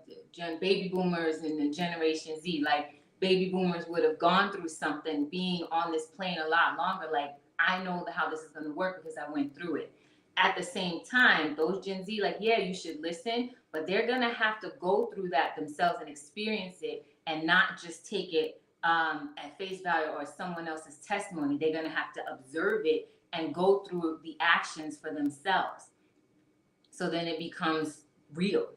baby boomers and the Generation Z, like, baby boomers would have gone through something, being on this plane a lot longer. Like, I know how this is going to work because I went through it. At the same time, those Gen Z, like, yeah, you should listen, but they're going to have to go through that themselves and experience it, and not just take it at face value or someone else's testimony. They're going to have to observe it and go through the actions for themselves. So then it becomes real.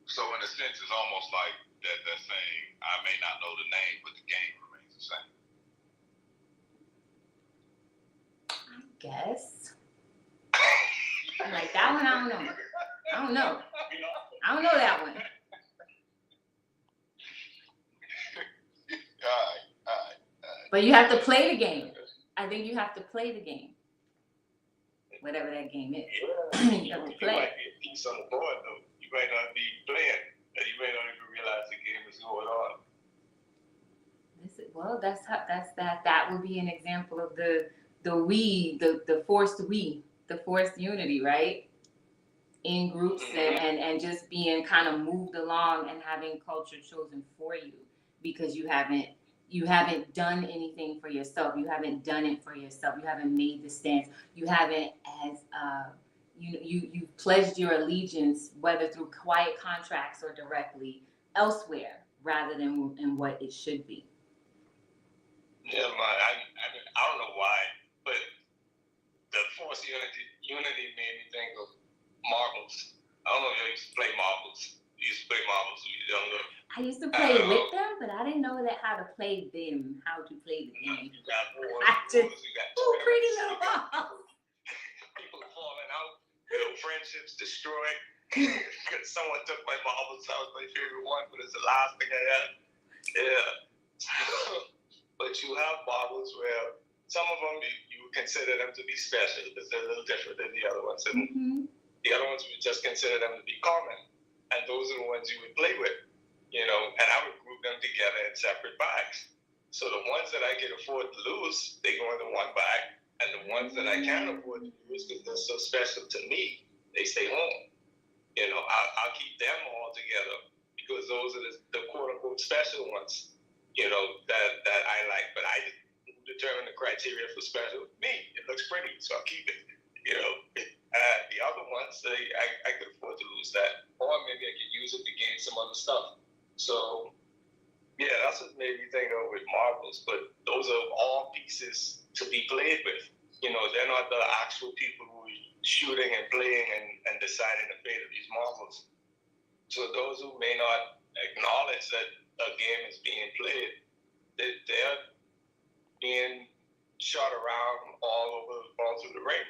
So in a sense, it's almost like that saying, I may not know the name, but the game remains the same. I guess. Like that one, I don't know. I don't know that one. All right. But you have to play the game. I think you have to play the game. Whatever that game is. Yeah. You have to play. You might be a piece on the board, though. You might not be playing, and you may not even realize the game is going on. Well, that would be an example of the forced unity, right? In groups and just being kind of moved along and having culture chosen for you because you haven't done anything for yourself. You haven't done it for yourself. You haven't made the stance. You haven't you pledged your allegiance, whether through quiet contracts or directly elsewhere, rather than in what it should be. Yeah, man. I don't know why, but the force unity made me think of marbles. I don't know if you used to play marbles. You used to play marbles when you were younger. I used to play with them, but I didn't know how to play the game. You got boards, you got pretty little balls. People falling out, friendships destroyed. Because someone took my marbles. That was my favorite one, but it's the last thing I had. Yeah. But you have marbles where some of them you consider them to be special because they're a little different than the other ones. And the other ones we just consider them to be common. And those are the ones you would play with, and I would group them together in separate bags. So the ones that I can afford to lose, they go into one bag. And the ones that I can't afford to lose because they're so special to me, they stay home. I'll keep them all together because those are the quote-unquote special ones, that I like. But I determine the criteria for special. Me, it looks pretty, so I'll keep it. The other ones, I could afford to lose that. Or maybe I could use it to gain some other stuff. So, yeah, that's what made me think of with marbles. But those are all pieces to be played with. They're not the actual people who are shooting and playing and deciding the fate of these marbles. So those who may not acknowledge that a game is being played, they're being shot around all through the ring,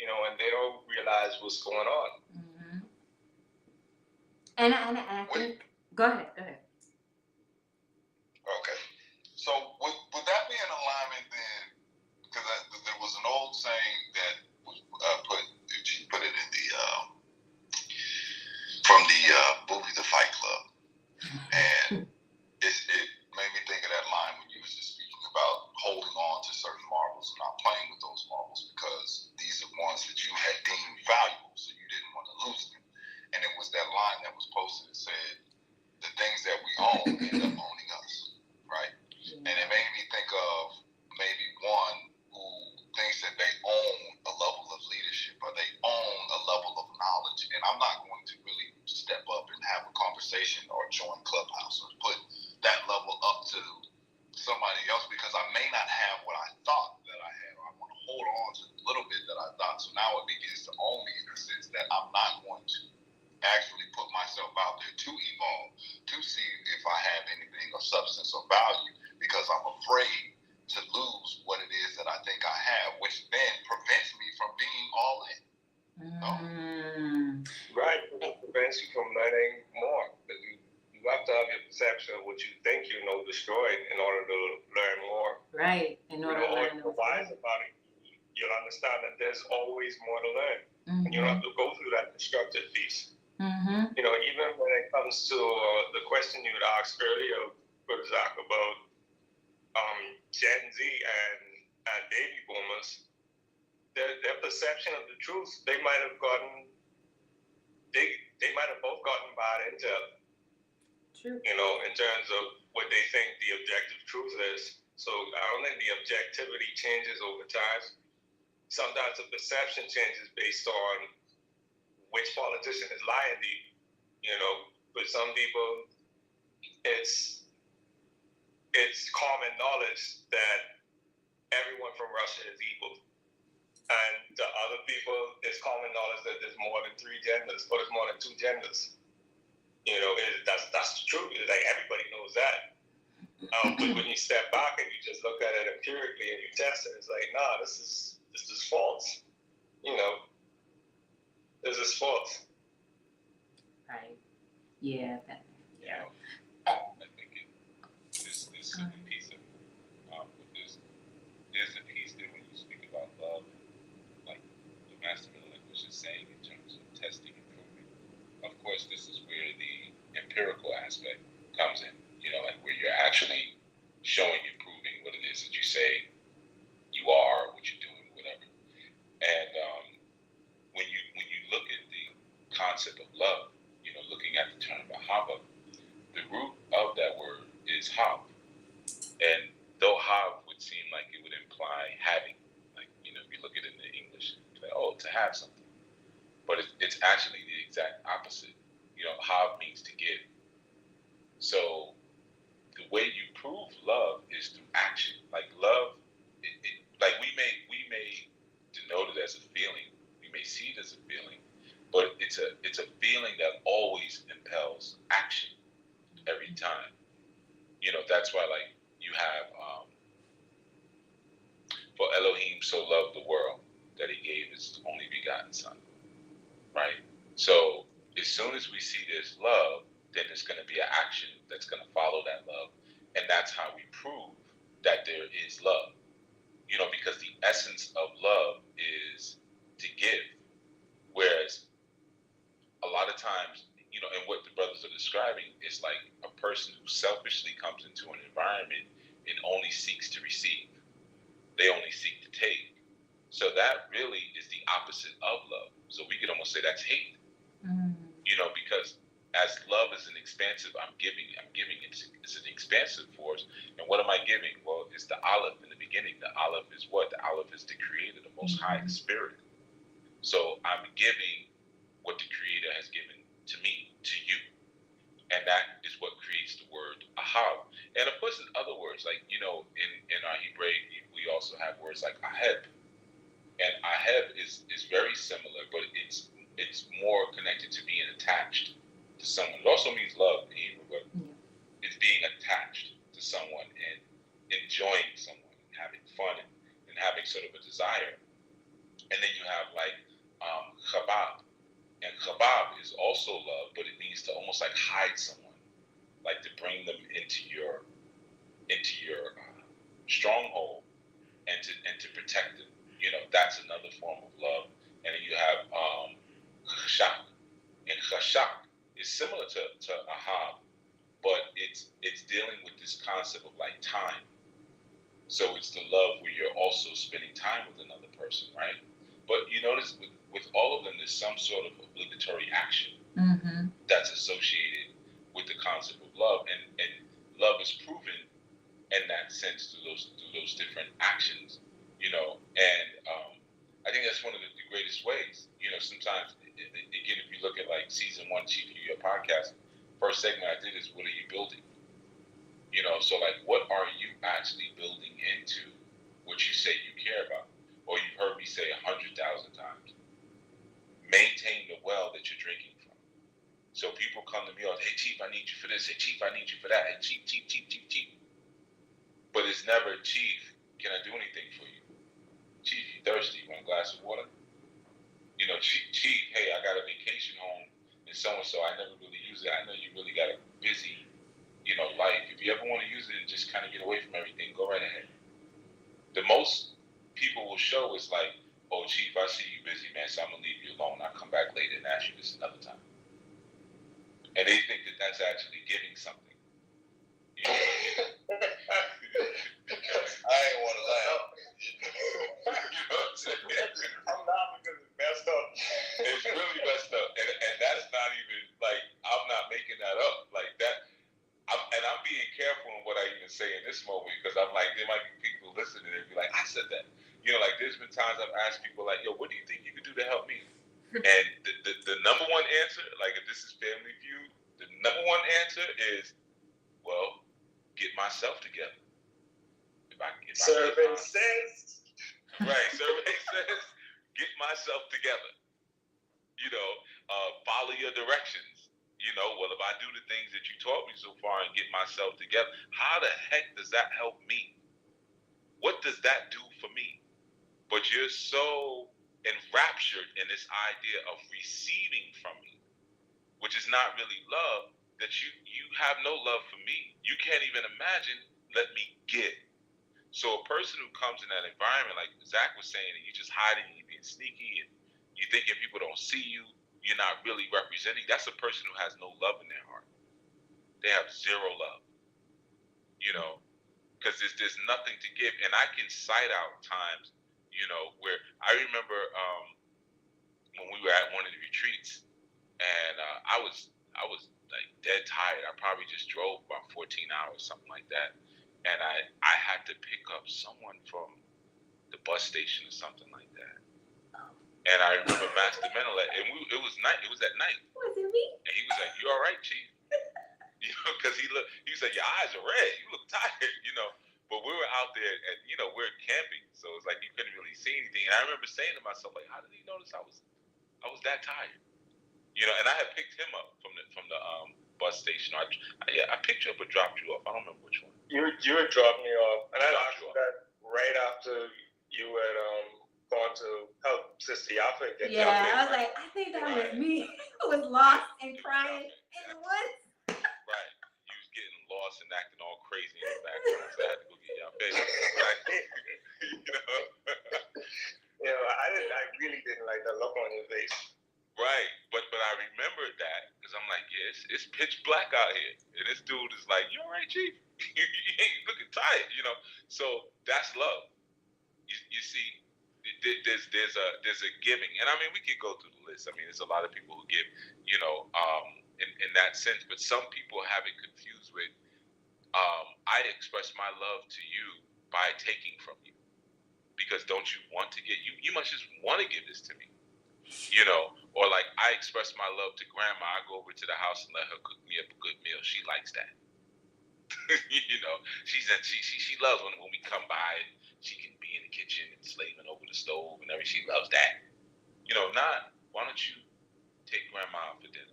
and they don't realize what's going on. Mm-hmm. And I think, go ahead. Okay. So would that be in alignment then? Because there was an old saying that was put it in from the movie The Fight Club, and it made me think of that line when you was just speaking about holding on to certain marbles and not playing with those marbles because these are ones that you had deemed valuable, so you didn't want to lose them. And it was that line that was posted that said, the things that we own end up owning us, right? And it made me think of maybe one who thinks that they own a level of leadership or they own a level of knowledge. And I'm not going to really step up and have a conversation or join Clubhouse or put that level up to somebody else because I may not have what I thought that I had, or I want to hold on to a little bit that I thought. So now it begins to own me in the sense that I'm not going to actually put myself out there to evolve, to see if I have anything of substance or value because I'm afraid to lose what it is that I think I have, which then prevents me from being all in. Right. It prevents you from learning more. You have to have your perception of what you think you know destroyed in order to learn more. Right. In order to learn more. Wise about it. You'll understand that there's always more to learn. Mm-hmm. You don't have to go through that destructive piece. Mm-hmm. Even when it comes to the question you had asked earlier, Zach, about Gen Z and baby boomers, their perception of the truth, they might have both gotten bad intel. True. In terms of what they think the objective truth is. So I don't think the objectivity changes over time. Sometimes the perception changes based on which politician is lying to you. For some people, it's common knowledge that everyone from Russia is evil. And to other people, it's common knowledge that there's more than 3 genders, or there's more than 2 genders. That's the truth. It's like everybody knows that. But when you step back and you just look at it empirically and you test it, it's like, nah, this is false. This is false. Right. Yeah. Yeah. I think this is a piece of there's a piece there when you speak about love, like the master like was just saying in terms of testing and proving. Of course, this is where the empirical aspect comes in. Like where you're actually showing and proving what it is that you say you are, what you're doing, whatever. And when you look at the concept of love, looking at the term ahava, the root of that word is hav. And though hav would seem like it would imply having, like, if you look at it in the English, like, to have something. But it's actually the exact opposite. Hav means to give. So the way you prove love is through action. Like love, like we may denote it as a feeling. We may see it as a feeling, but it's a feeling that always impels action every time. That's why like you have for Elohim so loved the world that he gave his only begotten son. Right? So as soon as we see this love, then there's going to be an action that's going to follow that love. And that's how we prove that there is love. Because the essence of love is to give. Whereas a lot of times, and what the brothers are describing is like a person who selfishly comes into an environment and only seeks to receive. They only seek to take. So that really is the opposite of love. So we could almost say that's hate. Because as love is an expansive, I'm giving, it's an expansive force. And what am I giving? Well, it's the Aleph in the beginning. The Aleph is what? The Aleph is the Creator, the Most High, the Spirit. So I'm giving what the Creator has given to me, to you. And that is what creates the word ahav. And of course, in other words, like, in our Hebraic, we also have words like aheb. And aheb is very similar, but it's more connected to being attached to someone. It also means love in Hebrew, but it's being attached to someone and enjoying someone, and having fun and having sort of a desire. And then you have like chabab. And chabab is also love, but it means to almost like hide someone, like to bring them into your stronghold and to protect them. That's another form of love. And then you have chashak. And chashak is similar to ahab, but it's dealing with this concept of like time. So it's the love where you're also spending time with another person, right? But you notice with all of them, there's some sort of obligatory action that's associated with the concept of love, and love is proven in that sense through those different actions, And I think that's one of the greatest ways. Sometimes again, if you look at like season 1, Chief, your podcast, first segment I did is what are you building? So like what are you actually building into what you say you care about? Or you've heard me say 100,000 times, maintain the well that you're drinking from. So people come to me, hey, Chief, I need you for this. Hey, Chief, I need you for that. Hey, Chief. But it's never, Chief, can I do anything for you? Chief, you thirsty? You want a glass of water? Chief, hey, I got a vacation home in so-and-so. I never really use it. I know you really got a busy, life. If you ever want to use it and just kind of get away from everything, go right ahead. The most people will show is like, oh, Chief, I see you busy, man, so I'm going to leave you alone. I'll come back later and ask you this another time. And they think that that's actually giving something. I ain't want to laugh. What I'm saying? I'm laughing because it's messed up. It's really messed up. And that's not even, like, I'm not making that up. Like, that. I'm being careful in what I even say in this moment because I'm like, there might be people listening and be like, I said that. Like there's been times I've asked people like, yo, what do you think you could do to help me? And the number one answer, like if this is Family Feud, the number one answer is, well, get myself together. Survey says. Right, survey says. get myself together. Follow your directions. Well, if I do the things that you taught me so far and get myself together, how the heck does that help me? What does that do for me? But you're so enraptured in this idea of receiving from me, which is not really love, that you have no love for me. You can't even imagine, let me give. So a person who comes in that environment, like Zach was saying, and you're just hiding and you're being sneaky and you thinking people don't see you, you're not really representing, that's a person who has no love in their heart. They have zero love, because there's nothing to give. And I can cite out times, where I remember when we were at one of the retreats, and I was like dead tired. I probably just drove about 14 hours, something like that. And I had to pick up someone from the bus station or something like that. And I remember Master Mental, and it was night. It was at night. Was it me? And he was like, "You all right, Chief?" Because he was like, "Your eyes are red. You look tired." But we were out there, and we're camping, so it's like you couldn't really see anything. And I remember saying to myself, like, "How did he notice I was that tired?" And I had picked him up from the bus station. I picked you up or dropped you off. I don't remember which one. You had dropped me off, and I dropped that right after you had gone to help Sister Yaffe get Yeah, I was like, I think that was me. I was lost and crying in the woods. Right. You was getting lost and acting all crazy in the background, so I had to go get Yaffe. Right. I really didn't like that look on your face. Right, but I remembered that because I'm like, yeah, it's pitch black out here, and this dude is like, "You all right, Chief? You ain't looking tired, So that's love. You see, there's a giving, and I mean, we could go through the list. I mean, there's a lot of people who give, in that sense, but some people have it confused with, I express my love to you by taking from you, because don't you want to get you must just want to give this to me. Or like I express my love to grandma. I go over to the house and let her cook me up a good meal. She likes that. She loves when we come by and she can be in the kitchen and slaving over the stove and everything. She loves that. Not why don't you take grandma out for dinner?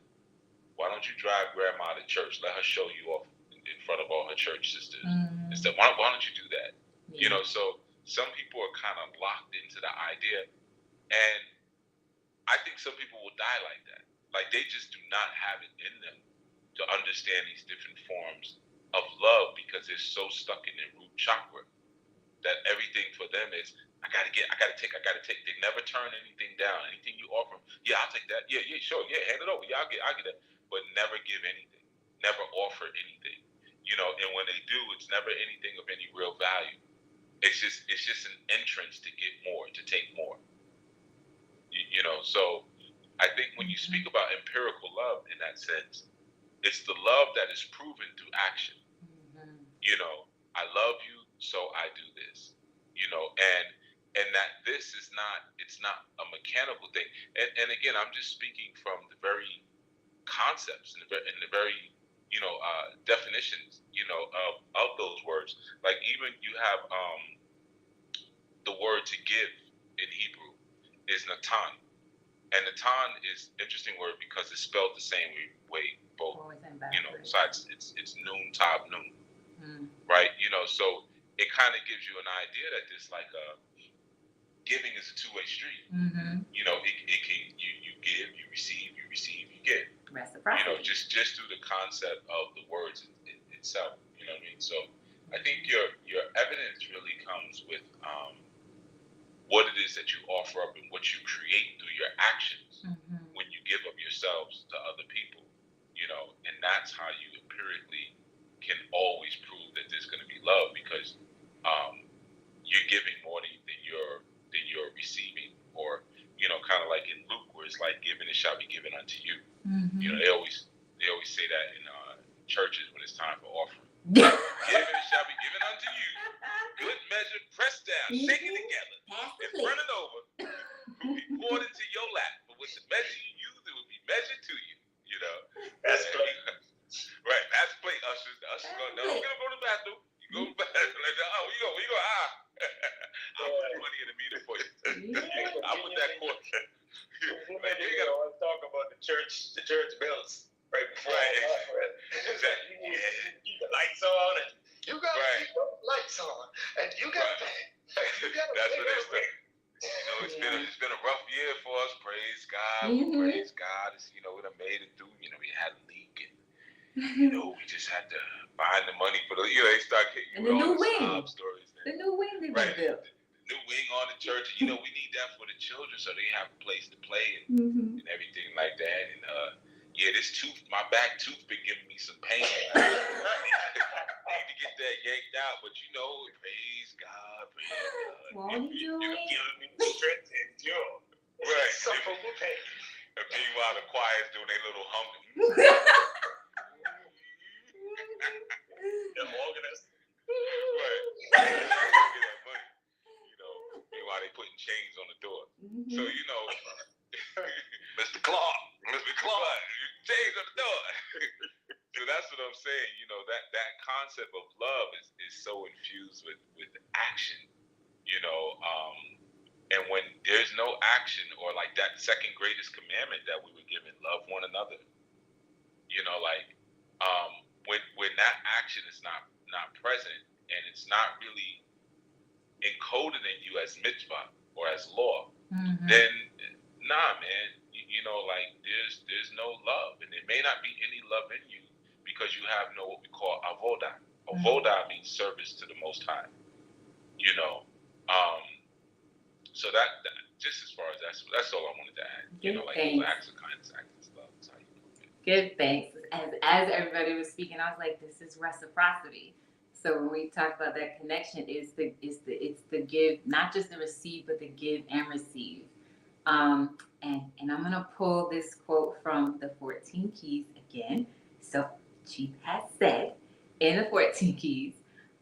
Why don't you drive grandma to church? Let her show you off in front of all her church sisters. Instead, why don't you do that? Yeah. So some people are kind of locked into the idea, and I think some people will die like that. Like they just do not have it in them to understand these different forms of love because they're so stuck in their root chakra that everything for them is, I gotta take. They never turn anything down. Anything you offer them, yeah, I'll take that. Yeah, sure. Yeah, hand it over. Yeah, I'll get that. But never give anything. Never offer anything. And when they do, it's never anything of any real value. It's just an entrance to get more, to take more. So I think when you speak about empirical love in that sense, it's the love that is proven through action. I love you, so I do this. And that this is it's not a mechanical thing. And again, I'm just speaking from the very concepts and the very definitions of those words. Like even you have the word to give in Hebrew is natan. And Natan is an interesting word because it's spelled the same way, both, sides. It's noon, tav, noon, right? So it kind of gives you an idea that this giving is a two-way street. It can you give, you receive, you give. Reciprocity. Just through the concept of the words itself. You know what I mean? So I think your evidence really comes with what it is that you offer up and what you create through your actions when you give of yourselves to other people, and that's how you empirically can always prove that there's going to be love because you're giving more than you're receiving, or kind of like in Luke where it's like given it shall be given unto you. They always say that in churches when it's time for offering. Given it shall be given unto you. Good measure, pressed down, shaken together, and running over, will be poured into your lap. But with the measure you use, it will be measured to you. That's great. Right, pass the plate, ushers. The ushers go, no, I'm gonna go to the bathroom. You go to the bathroom. Like, oh, you go. I put the money in the meter for you. I put that And you got that. That's what they say. You know, it's been a rough year for us. Praise God. Praise God. It's, you know, we done made it through. You know, we had a leak, and you know, we just had to find the money for the. You know, they start getting and the new wing. sob stories. The new wing they built. The new wing on the church. You know, we need that for the children so they have a place to play and everything like that. And yeah, this tooth, my back tooth, been giving me some pain. I need to get that yanked out, but you know, praise God. Won't you do it? Giving me strength and endure. Right. Suffer with pain. And meanwhile, the choir's doing their little humming. The organist. Right. Get that money. You know, meanwhile, they putting chains on the door. So, you know, Mr. Clark, chains on the door. So that's what I'm saying. You know, that concept of love is so infused with action. You know, and when there's no action, or like that second greatest commandment that we were given, love one another. You know, like when that action is not present, and it's not really encoded in you as mitzvah or as law, then nah, man. You know, like there's no love, and there may not be any love in you because you have no what we call avodah. Avodah means service to the Most High. You know, so that just as far as that's all I wanted to add. You know, like those acts of kindness, acts of love. That's how you prove it. Good, thanks. As everybody was speaking, I was like, this is reciprocity. So when we talk about that connection, it's the give, not just the receive, but the give and receive. And I'm gonna pull this quote from the 14 Keys again. So Chief has said in the 14 Keys,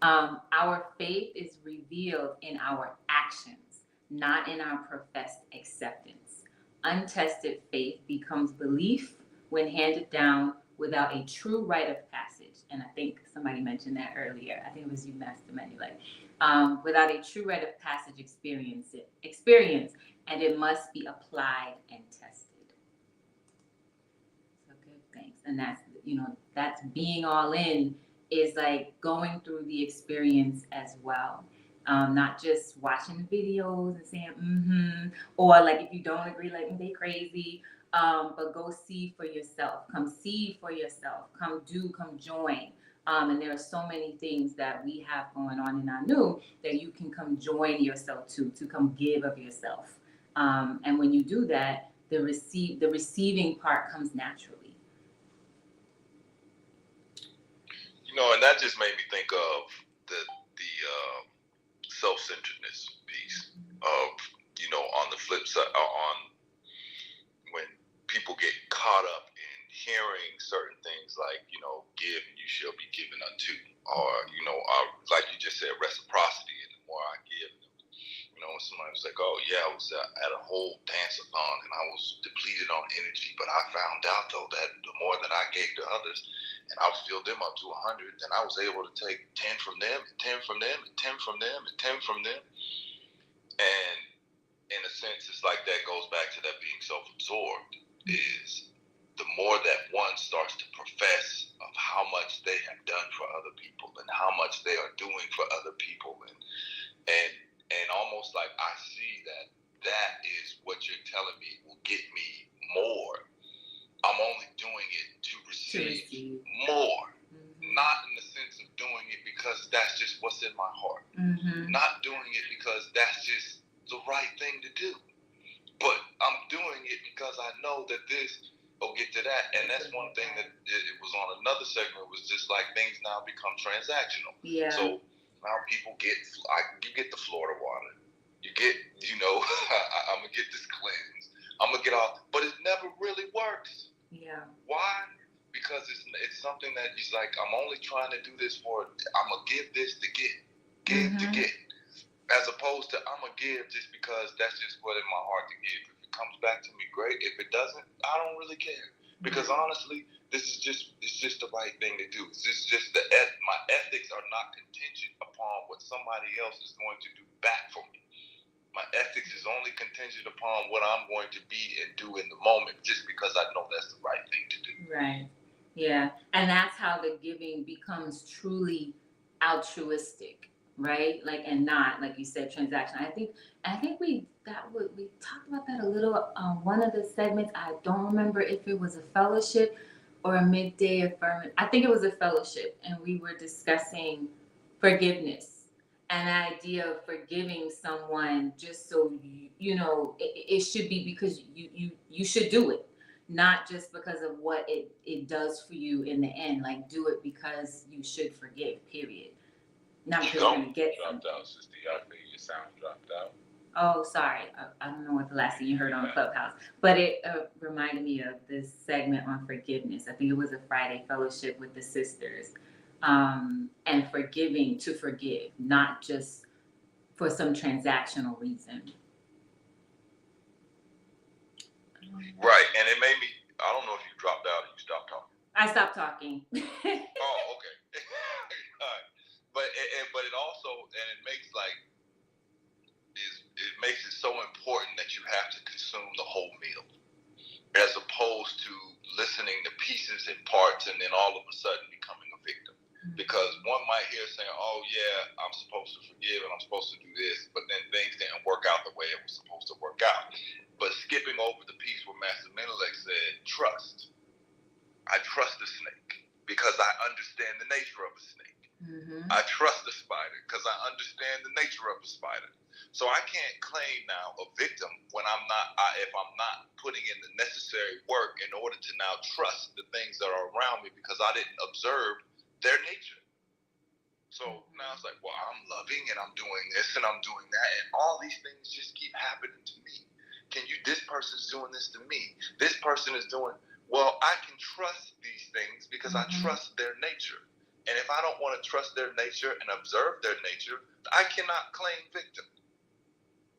our faith is revealed in our actions, not in our professed acceptance. Untested faith becomes belief when handed down without a true rite of passage. And I think somebody mentioned that earlier. I think it was you, Master Manuel. Without a true rite of passage experience, and it must be applied and tested. So good, thanks. And that's being all in, is like going through the experience as well. Not just watching the videos and saying, or like if you don't agree, like they crazy, but go see for yourself. Come see for yourself. Come join. And there are so many things that we have going on in our new that you can come join yourself to come give of yourself. And when you do that, the receiving part comes naturally. You know, and that just made me think of the self-centeredness piece of, you know, on the flip side, on when people get caught up in hearing certain things like, you know, give and you shall be given unto, or, you know, like you just said, reciprocity, and the more I give, you know, when somebody was like, oh yeah, I was at a whole dance-a-thon and I was depleted on energy, but I found out though that the more that I gave to others, and I filled them up to 100, then I was able to take 10 from them, and 10 from them, and 10 from them, and 10 from them. And in a sense, it's like that goes back to that being self-absorbed, is the more that one starts to profess of how much they have done for other people and how much they are doing for other people, and almost like I see that is what you're telling me will get me more. I'm only doing it to receive more, not in the sense of doing it because that's just what's in my heart, not doing it because that's just the right thing to do, but I'm doing it because I know that this will get to that. And that's one thing that it was on another segment, was just like things now become transactional. Yeah. So now people you get the Florida water, you get, you know, I'm gonna get this cleanse, I'm gonna get all, but it never really works. Yeah. Why? Because it's something that is like, I'm only trying to do this for, I'm gonna give this to get, to get, as opposed to I'm gonna give just because that's just what in my heart to give. If it comes back to me, great. If it doesn't, I don't really care, because honestly, it's just the right thing to do. It's just my ethics are not contingent upon what somebody else is going to do back for me. My ethics is only contingent upon what I'm going to be and do in the moment, just because I know that's the right thing to do. Right. Yeah. And that's how the giving becomes truly altruistic. right? Like, and not, like you said, transaction. I think we talked about that a little. One of the segments, I don't remember if it was a fellowship or a midday affirmative. I think it was a fellowship, and we were discussing forgiveness and the idea of forgiving someone just so it should be because you should do it, not just because of what it does for you in the end. Like, do it because you should forgive, period. Not because you're going to get dropped something. out, Sister Yaffe. Your sound dropped out. Oh, sorry. I don't know what the last thing you heard on Clubhouse, but it reminded me of this segment on forgiveness. I think it was a Friday fellowship with the sisters, and forgiving to forgive, not just for some transactional reason. Right, and it made me. I don't know if you dropped out or you stopped talking. I stopped talking. Oh, okay. All right. But it also, and it makes it makes it so important that you have to consume the whole meal, as opposed to listening to pieces and parts and then all of a sudden becoming a victim. Because one might hear saying, "Oh yeah, I'm supposed to forgive and I'm supposed to do this," but then things didn't work out the way it was supposed to work out. But skipping over the piece where Master Menelik said, "Trust. I trust the snake because I understand the nature of a snake. Mm-hmm. I trust the spider because I understand the nature of a spider. So I can't claim now a victim when if I'm not putting in the necessary work in order to now trust the things that are around me because I didn't observe their nature. So now it's like, well, I'm loving and I'm doing this and I'm doing that, and all these things just keep happening to me. This person's doing this to me. This person is doing, well, I can trust these things because I trust their nature. And if I don't want to trust their nature and observe their nature, I cannot claim victim.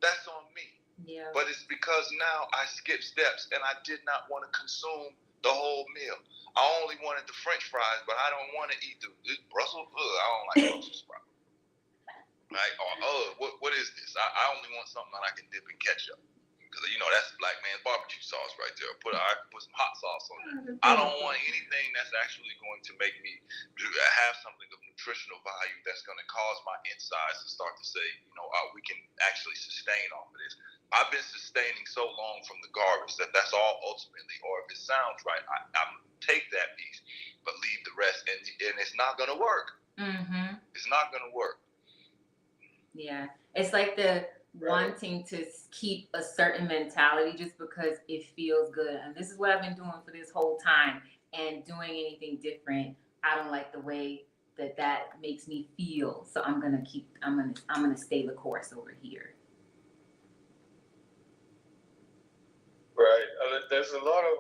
That's on me. Yeah. But it's because now I skipped steps and I did not want to consume the whole meal. I only wanted the French fries, but I don't want to eat the Brussels. I don't like Brussels sprouts. Right? Or what is this? I only want something that I can dip in ketchup. Because, that's black man's barbecue sauce right there. I can put some hot sauce on it. I don't want anything that's actually going to make me have something of nutritional value that's going to cause my insides to start to say, we can actually sustain off of this. I've been sustaining so long from the garbage that's all ultimately, or if it sounds right, I'm take that piece, but leave the rest, and it's not going to work. Mm-hmm. It's not going to work. Yeah, it's like the wanting to keep a certain mentality just because it feels good, and this is what I've been doing for this whole time. And doing anything different, I don't like the way that makes me feel. So I'm gonna stay the course over here. Right. There's a lot of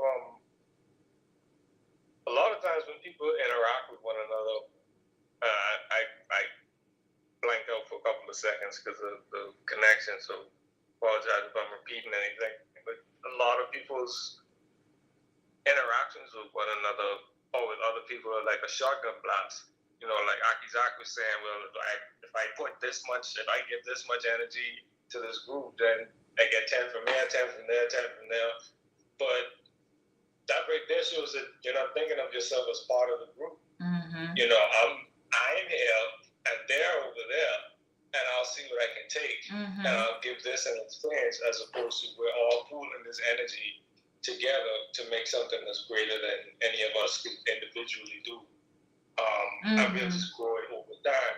times when people interact with one another, I blanked out for a couple of seconds because of the connection, so apologize if I'm repeating anything. But a lot of people's interactions with one another or with other people are like a shotgun blast. Like Akizak was saying, well, if I put this much, if I give this much energy to this group, then I get 10 from there, 10 from there, 10 from there. But that right there shows that you're not thinking of yourself as part of the group. Mm-hmm. I'm here and they're over there, and I'll see what I can take, and I'll give this an experience, as opposed to we're all pooling this energy together to make something that's greater than any of us could individually do. And we'll just grow it over time.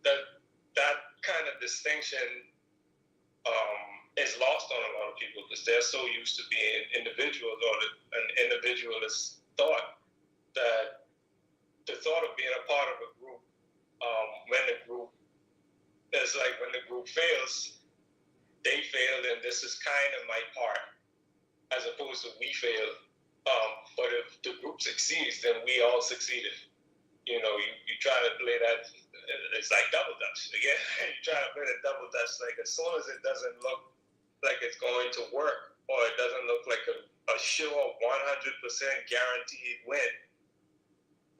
That kind of distinction is lost on a lot of people because they're so used to being individuals, or an individualist thought, that the thought of being a part of a group, when the group fails, they failed, and this is kind of my part, as opposed to we failed. But if the group succeeds, then we all succeeded. You try to play that, it's like double dutch. Again, you try to play the double dutch, like as soon as it doesn't look like it's going to work, or it doesn't look like a sure 100% guaranteed win,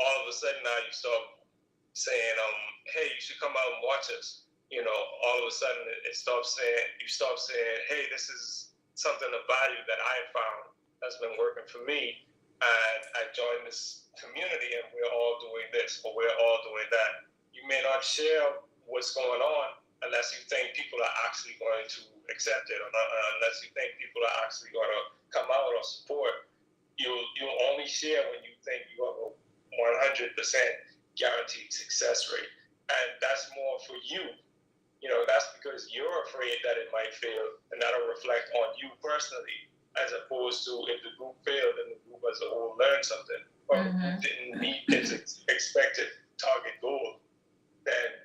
all of a sudden now you start saying, hey, you should come out and watch us. All of a sudden you stop saying, hey, this is something of value that I have found that's been working for me, and I joined this community and we're all doing this, or we're all doing that. You may not share what's going on unless you think people are actually going to accept it, or not, unless you think people are actually going to come out or support. You'll only share when you think you have a 100% guaranteed success rate, and that's more for you. That's because you're afraid that it might fail, and that'll reflect on you personally, as opposed to if the group failed and the group as a whole learned something, or didn't meet its expected target goal, then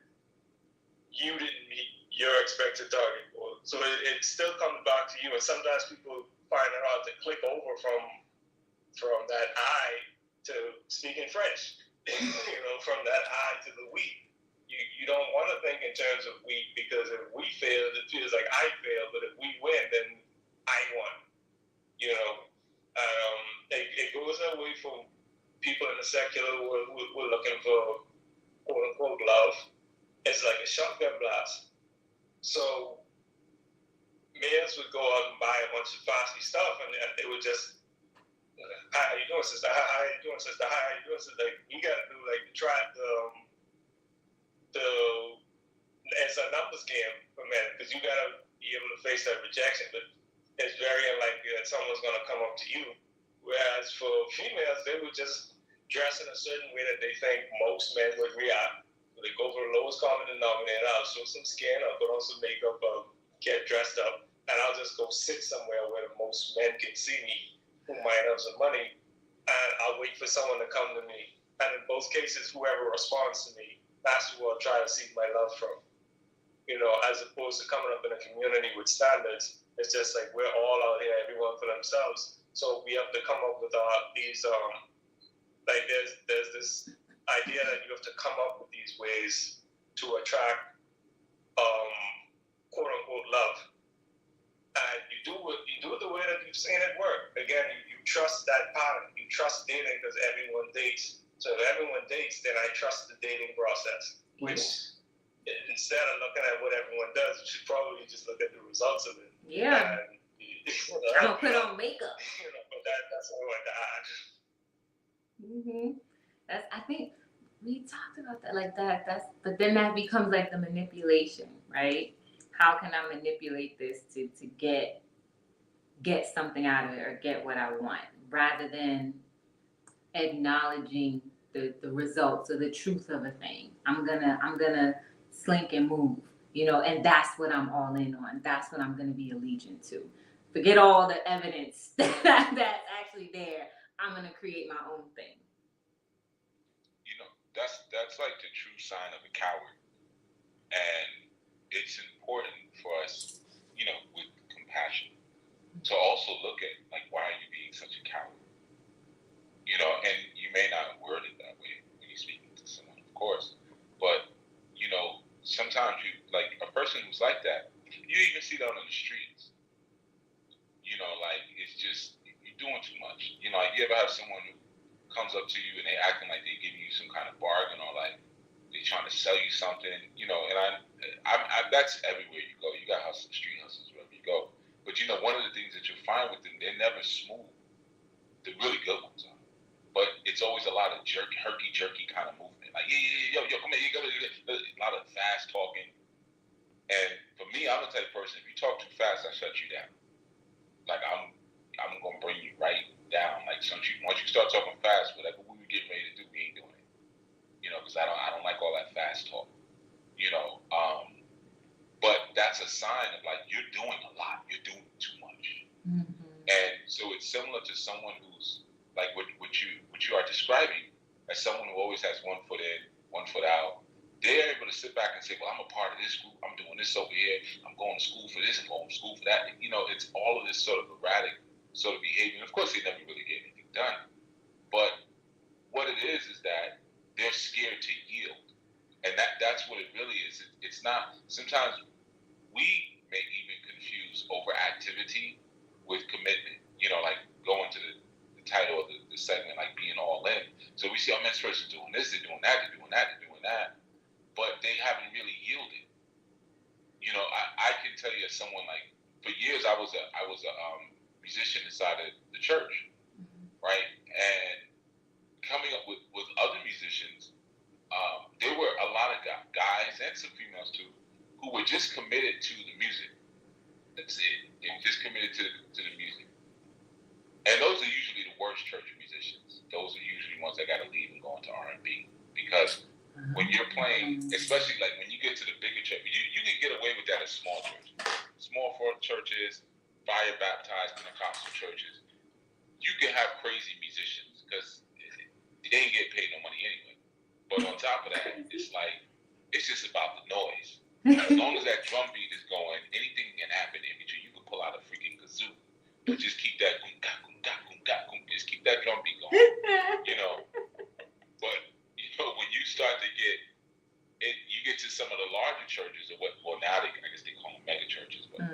you didn't meet your expected target goal. So it still comes back to you, and sometimes people find it hard to click over from that I to speaking French, from that I to the we. You don't want to think in terms of we, because if we fail, it feels like I failed, but if we win, then I won. It goes away from people in the secular world who are looking for quote unquote love. It's like a shotgun blast. So males would go out and buy a bunch of fancy stuff, and they would just, how you doing, sister? How you doing, sister? How you doing, sister? Like, you gotta do like it's a numbers game for men, because you gotta be able to face that rejection. But it's very unlikely that someone's gonna come up to you. Whereas for females, they would just dress in a certain way that they think most men would react. So they go for the lowest common denominator. I'll show some skin, I'll put on some makeup, get dressed up, and I'll just go sit somewhere where most men can see me, who might have some money, and I'll wait for someone to come to me. And in both cases, whoever responds to me, that's who I'll try to seek my love from. As opposed to coming up in a community with standards, it's just like we're all out here, everyone for themselves. So we have to come up with these, like there's this idea that you have to come up with these ways to attract, quote unquote, love. And you do it the way that you've seen it work. Again, you trust that pattern. You trust dating because everyone dates. So if everyone dates, then I trust the dating process, which instead of looking at what everyone does, you should probably just look at the results of it. Yeah. I'm gonna put on makeup. But that's what I want to add. I think we talked about that like that. But then that becomes like the manipulation, right? How can I manipulate this to get something out of it or get what I want, rather than acknowledging the results or the truth of a thing. I'm gonna slink and move, and that's what I'm all in on. That's what I'm gonna be allegiant to. Forget all the evidence that's actually there. I'm gonna create my own thing. That's like the true sign of a coward, and it's important for us, with compassion, to also look at like, why are you being such a coward? And you may not word it that way when you're speaking to someone, of course, but sometimes you, like a person who's like that, you even see that on the streets. Like it's just, you're doing too much. Like you ever have someone who comes up to you and they acting like they're giving you some kind of bargain, or like they're trying to sell you something, and I that's everywhere you go. You got street hustles wherever you go. But one of the things that you'll find with them, they're never smooth. The really good ones are. But it's always a lot of herky-jerky kind of movement. Like, yo, come here, a lot of fast talking. And for me, I'm the type of person, if you talk too fast, I shut you down. Like, I'm going to bring you right down. Like, once you start talking fast, whatever we were getting ready to do, we ain't doing it. Because I don't like all that fast talk. But that's a sign of, like, you're doing a lot. You're doing too much. And so it's similar to someone who's, like what you are describing, as someone who always has one foot in, one foot out. They're able to sit back and say, well, I'm a part of this group. I'm doing this over here. I'm going to school for this. I'm going to school for that. It's all of this sort of erratic sort of behavior. And of course, they never really get anything done. But what it is that they're scared to yield. And that's what it really is. It's not, sometimes we may even confuse overactivity with commitment. Like going to the title of the segment, like being all in. So we see our next person doing this, they're doing that, they're doing that, they're doing that, but they haven't really yielded. I can tell you, as someone, like, for years I was a musician inside of the church, right? And coming up with other musicians, there were a lot of guys and some females too, who were just committed to the music. That's it. They were just committed to the music. And those are usually the worst church musicians. Those are usually ones that got to leave and go into R&B. Because when you're playing, especially like when you get to the bigger church, you can get away with that at small churches. Small churches, fire baptized Pentecostal churches, you can have crazy musicians because they ain't get paid no money anyway. But on top of that, it's like, it's just about the noise. As long as that drum beat is going, anything can happen in between. You can pull out a freaking kazoo, but just keep that just keep that drum beat going, you know. But you know, when you start to get it, you get to some of the larger churches, or now I guess they call them mega churches, but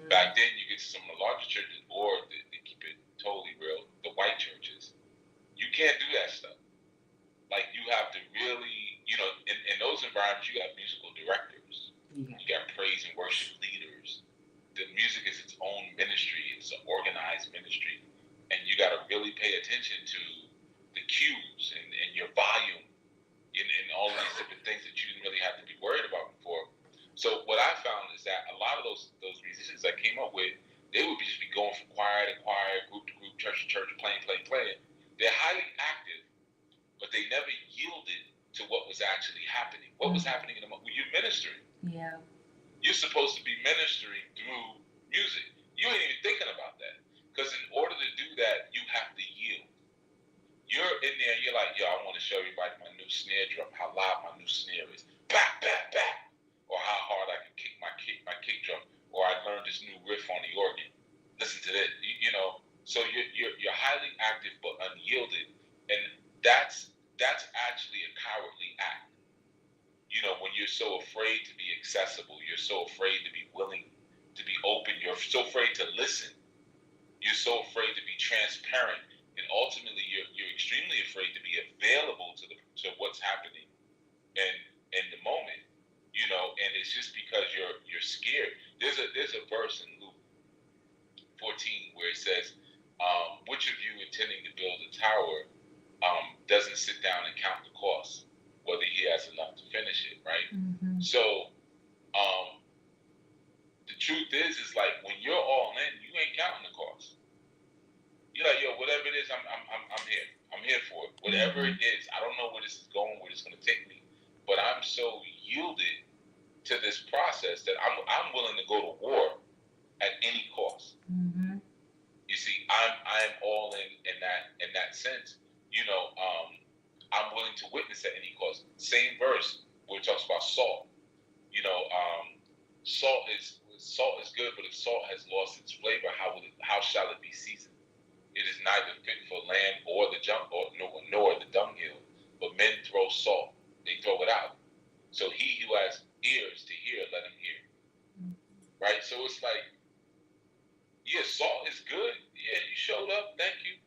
back then you get to some of the larger churches, or they keep it totally real, the white churches. You can't do that stuff. Like, you have to really, you know, in those environments, you got musical directors, you got praise and worship leaders. The music is its own ministry. It's an organized ministry. And you got to really pay attention to the cues and your volume and all of these different things that you didn't really have to be worried about before. So what I found is that a lot of those musicians I came up with, they would just be going from choir to choir, group to group, church to church, playing. They're highly active, but they never yielded to what was actually happening. What was happening in the moment? When you're ministering. Yeah. You're supposed to be ministering through music. You ain't even thinking about that. Because in order to do that, you have to yield. You're in there, you're like, yo, I want to show everybody my new snare drum, how loud my new snare is. Back. Or how hard I can kick my kick drum. Or I learned this new riff on the organ. Listen to that, you know. So you're highly active but unyielded. And that's actually a cowardly act. You know, when you're so afraid to be accessible, you're so afraid to be willing to be open, you're so afraid to listen, you're so afraid to be transparent, and ultimately you're extremely afraid to be available to what's happening in the moment, you know. And it's just because you're scared. There's a verse in Luke 14 where it says, which of you intending to build a tower doesn't sit down and count the cost, whether he has enough to finish it, right? So the truth is like, when you're all in, you ain't counting the cost. You're like, yo, whatever it is, I'm here. I'm here for it. Whatever it is, I don't know where this is going, where it's going to take me, but I'm so yielded to this process that I'm willing to go to war at any cost. You see, I'm all in that sense. You know, I'm willing to witness at any cost. Same verse where it talks about salt. You know, salt is good, but if salt has lost its flavor, how shall it be seasoned? It is neither fit for lamb or the nor the dunghill. But men throw salt; they throw it out. So he who has ears to hear, let him hear. Right. So it's like, yeah, salt is good. Yeah, you showed up. Thank you.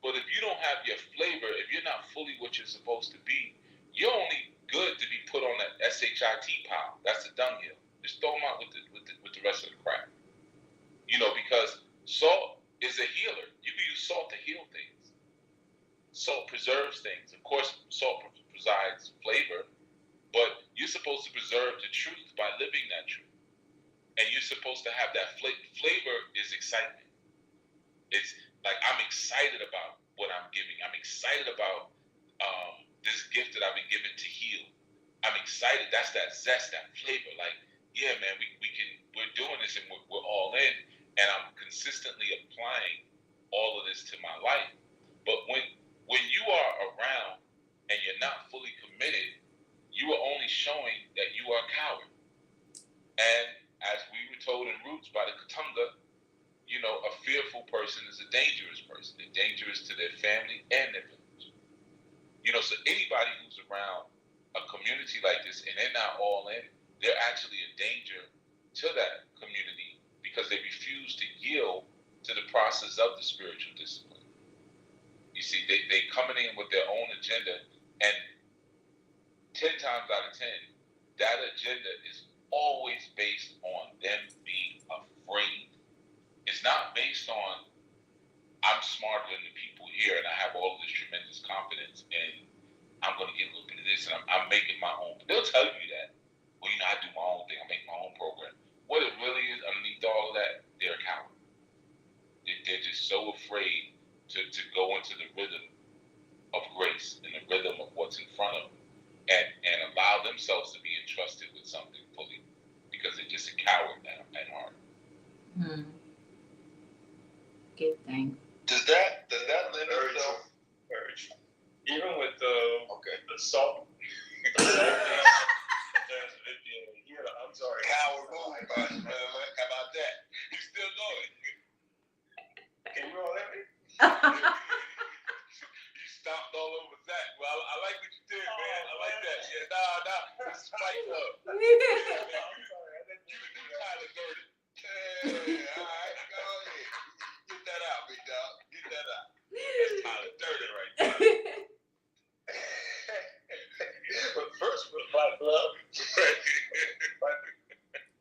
But if you don't have your flavor, if you're not fully what you're supposed to be, you're only good to be put on that SHIT pile. That's the dunghill. Just throw them out with the rest of the crap. You know, because salt is a healer. You can use salt to heal things. Salt preserves things. Of course, salt provides flavor, but you're supposed to preserve the truth by living that truth. And you're supposed to have that flavor is excitement. It's like, I'm excited about what I'm giving. I'm excited about this gift that I've been given to heal. I'm excited. That's that zest, that flavor. Like, yeah, man, we're doing this and we're all in. And I'm consistently applying all of this to my life. But when you are around and you're not fully committed, you are only showing that you are a coward. And as we were told in Roots by the Katunga, you know, a fearful person is a dangerous person. They're dangerous to their family and their village. You know, so anybody who's around a community like this and they're not all in, they're actually a danger to that community because they refuse to yield to the process of the spiritual discipline. You see, they coming in with their own agenda, and 10 times out of 10, that agenda is always based on them being afraid. It's not based on, I'm smarter than the people here and I have all this tremendous confidence and I'm going to get a little bit of this and I'm making my own. They'll tell you that. rhythm of grace, in the rhythm of what's in front of them, and allow themselves to be entrusted with something fully, because they're just a coward at heart. Good thing. Does that lend itself? Even with the salt, the salt piece, in terms of it being a healer, I'm sorry. Coward move, man. How about that? He's still going. Can you all let me? You stopped all over that. Well, I like what you did, man. I like that. Yeah, nah. This is Fight Club. I'm sorry. I didn't You kind of dirty. Hey, all right, go ahead. Get that out, big dog. Get that out. That's kind of dirty right there. But first was Fight Club.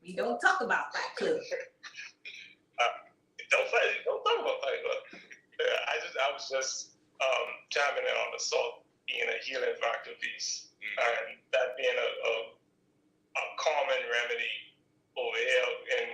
We don't talk about Fight Club. Don't talk about Fight Club. I was just chiming in on the salt being a healing factor piece, and that being a common remedy over here. And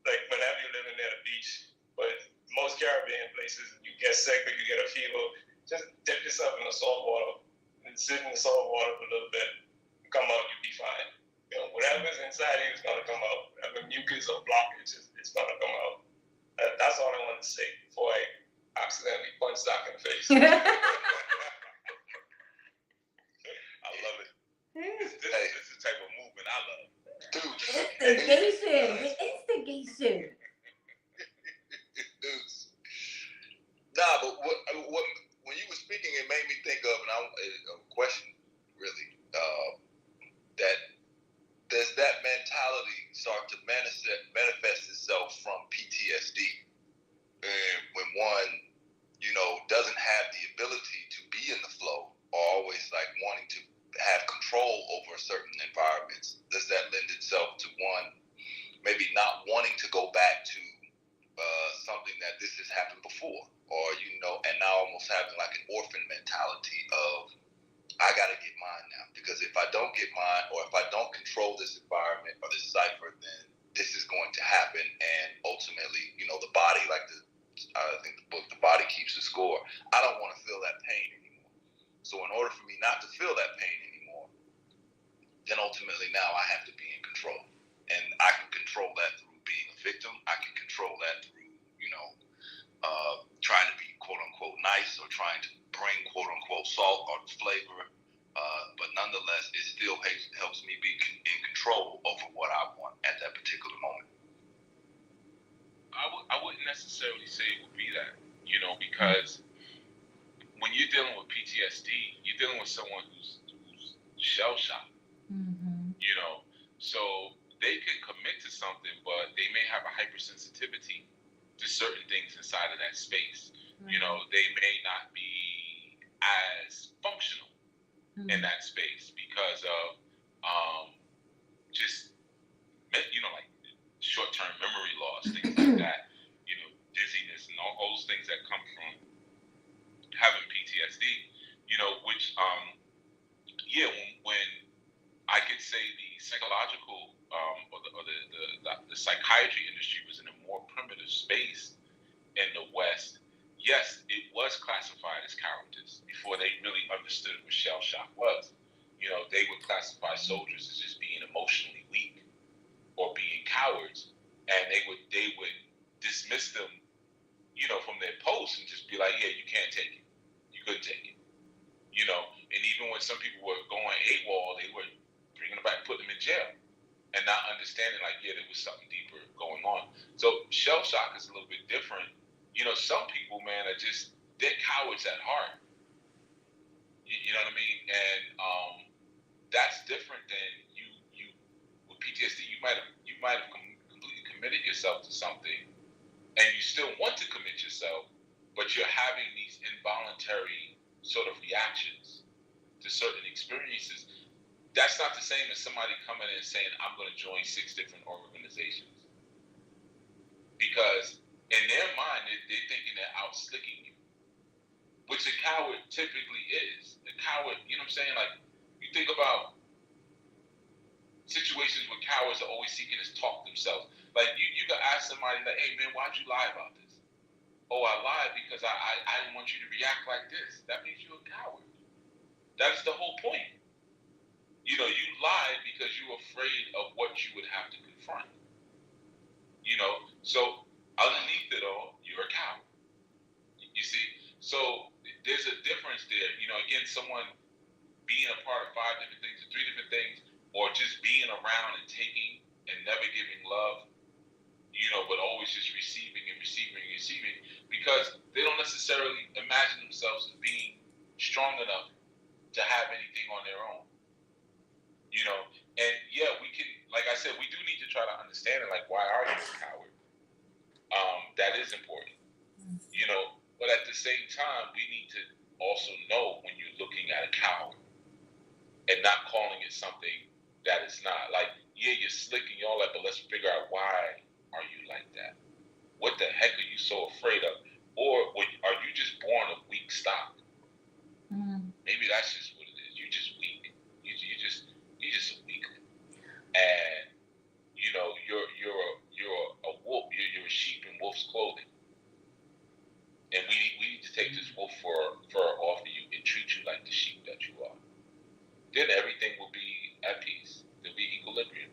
like whenever you're living near the beach, but most Caribbean places, you get sick or you get a fever, just dip yourself in the salt water and sit in the salt water for a little bit. Come out, you'll be fine. You know, whatever's inside you is gonna come out. Whatever mucus or blockage is gonna come out. That's all I wanted to say before I accidentally punched Doc in the face. I love it. This is the type of movement I love. Dude. Instigation. Dudes. Nah, but what when you were speaking, it made me think of a question, really. That does that mentality start to manifest itself from PTSD? And when one, doesn't have the ability to be in the flow, or always like wanting to have control over certain environments, does that lend itself to one maybe not wanting to go back to something that this has happened before, or and now almost having like an orphan mentality of, I got to get mine now, because if I don't get mine, or if I don't control this environment or this cipher, then this is going to happen, and ultimately, the body, like I think the book, The Body Keeps the Score, I don't want to feel that pain anymore. So in order for me not to feel that pain anymore, then ultimately now I have to be in control. And I can control that through being a victim. I can control that through, trying to be quote unquote nice, or trying to bring quote unquote salt or flavor. But nonetheless, it still helps me be in control over what I want at that particular moment. I wouldn't necessarily say it would be that, because when you're dealing with PTSD, you're dealing with someone who's shell-shocked, so they can commit to something, but they may have a hypersensitivity to certain things inside of that space. They may not be as functional in that space because of just, like short-term memory loss, things like that, dizziness and all those things that come from having PTSD, which, when I could say the psychological or the psychiatry industry was in a more primitive space in the West, yes, it was classified as cowardice before they really understood what shell shock was. They would classify soldiers as just being emotionally weak or being cowards, and they would dismiss them, from their posts and just be like, yeah, you can't take it. You couldn't take it. And even when some people were going AWOL, they were bringing them back, putting them in jail, and not understanding like, yeah, there was something deeper going on. So shell shock is a little bit different. Some people, man, they're cowards at heart. You know what I mean? And that's different than you with PTSD. You might have completely committed yourself to something, and you still want to commit yourself, but you're having these involuntary sort of reactions to certain experiences. That's not the same as somebody coming in and saying, I'm going to join 6 different organizations. Because in their mind, they're thinking they're out slicking you, which a coward typically is. A coward, you know what I'm saying? Like, you think about situations where cowards are always seeking to talk themselves. Like, you can ask somebody, like, hey, man, why'd you lie about this? oh, I lied because I didn't want you to react like this. That means you're a coward. That's the whole point. You know, you lied because you were afraid of what you would have to confront. You know, so underneath it all, you're a coward. You see? So there's a difference there. You know, again, someone being a part of 5 different things or 3 different things, or just being around and taking and never giving love, you know, but always just receiving and receiving and receiving, because they don't necessarily imagine themselves as being strong enough to have anything on their own. You know, and yeah, we can, like I said, we do need to try to understand it, like, why are you a coward? That is important, you know, but at the same time, we need to also know when you're looking at a coward and not calling it something that it's not. Like, yeah, you're slick and all that, but let's figure out, why are you like that? What the heck are you so afraid of? Or are you just born of weak stock? Maybe that's just what it is. You're just weak. You're just a weakling. And you know, you're a wolf. You're a sheep in wolf's clothing. And we need to take this wolf fur off of you and treat you like the sheep that you are. Then everything will be at peace. There'll be equilibrium.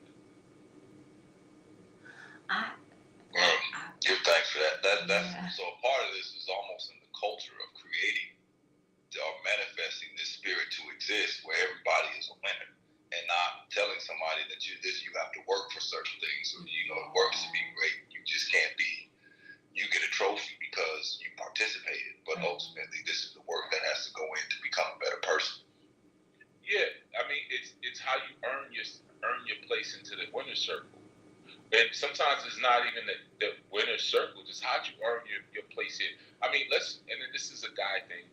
Give thanks for that. That's so a part of this is almost in the culture of creating or manifesting this spirit to exist, where everybody is a winner, and not telling somebody that you have to work for certain things, or you know, it works to be great. You just can't be. You get a trophy because you participated, but ultimately, this is the work that has to go in to become a better person. Yeah, I mean, it's how you earn your place into the winner's circle. And sometimes it's not even the winner's circle. Just how'd you earn your place here? I mean, and then this is a guy thing.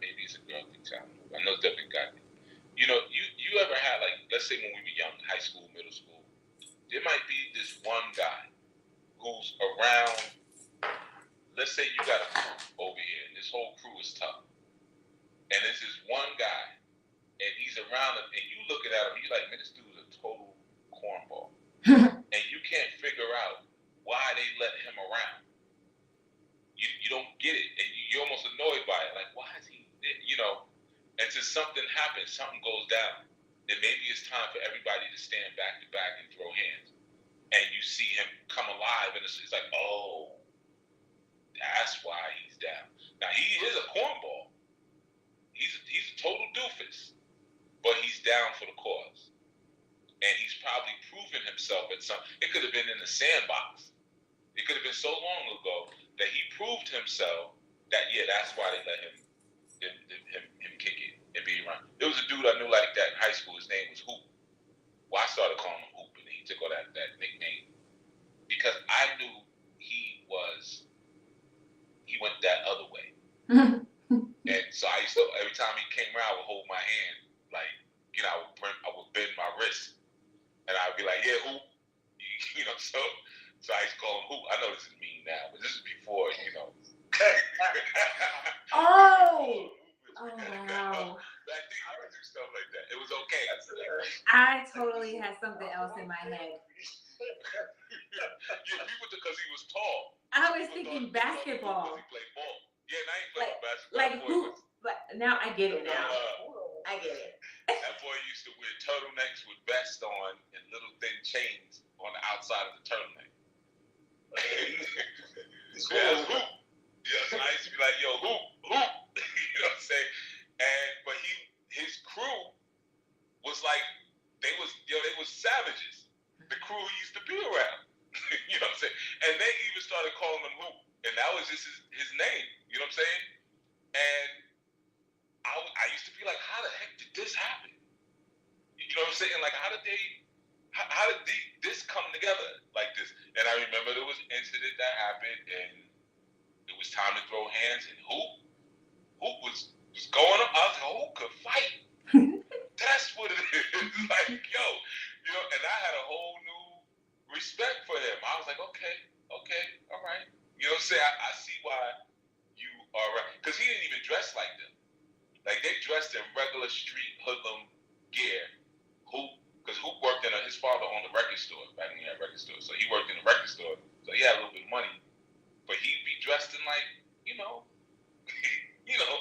Maybe it's a girl thing. I know it's definitely a guy thing. You know, you ever had, like, let's say when we were young, high school, middle school, there might be this one guy who's around. Let's say you got a crew over here, and this whole crew is tough. And this is one guy, and he's around, and you looking at him, you're like, man, this dude's a total cornball. And you can't figure out why they let him around. You don't get it, and you're almost annoyed by it. Like, why is he, you know? Until something happens, something goes down, then maybe it's time for everybody to stand back to back and throw hands. And you see him come alive, and it's like, oh, that's why he's down. Now, he is a cornball. He's a total doofus, but he's down for the cause. And he's probably proven himself at some. It could have been in the sandbox. It could have been so long ago that he proved himself that, yeah, that's why they let him kick it and be around. There was a dude I knew like that in high school. His name was Hoop. Well, I started calling him Hoop, and he took all that nickname because I knew he went that other way. And so I used to, every time he came around, I would hold my hand, like, you know, I would bend my wrist. And I'd be like, yeah, Hoop. You know, so I used to call him Hoop. I know this is mean now, but this is before, you know. Oh, wow. Back then, I would do stuff like that. It was okay. I totally had something else in my head. Yeah, people, because he was tall. I was thinking basketball. He played ball. Yeah, now he plays basketball. Like who? But now I get it now. I get it. That boy used to wear turtlenecks with vests on and little thin chains on the outside of the turtleneck. Yeah, Hoop. Yeah, so I used to be like, yo, Hoop. You know what I'm saying? But his crew was like, they was savages. The crew he used to be around. You know what I'm saying? And they even started calling him Hoop. And that was just his name. You know what I'm saying? And I used to be like, how the heck did this happen? You know what I'm saying? Like, how did this come together like this? And I remember there was an incident that happened, and it was time to throw hands, and Hoop was going up. I was like, Hoop could fight. That's what it is. Like, yo, you know, and I had a whole new respect for him. I was like, okay, all right. You know what I'm saying? I see why you are right. Because he didn't even dress like them. Like, they dressed in regular street hoodlum gear. Because Hoop worked in his father owned a record store back when he had a record store. So he worked in a record store. So he had a little bit of money. But he'd be dressed in, like, you know, you know,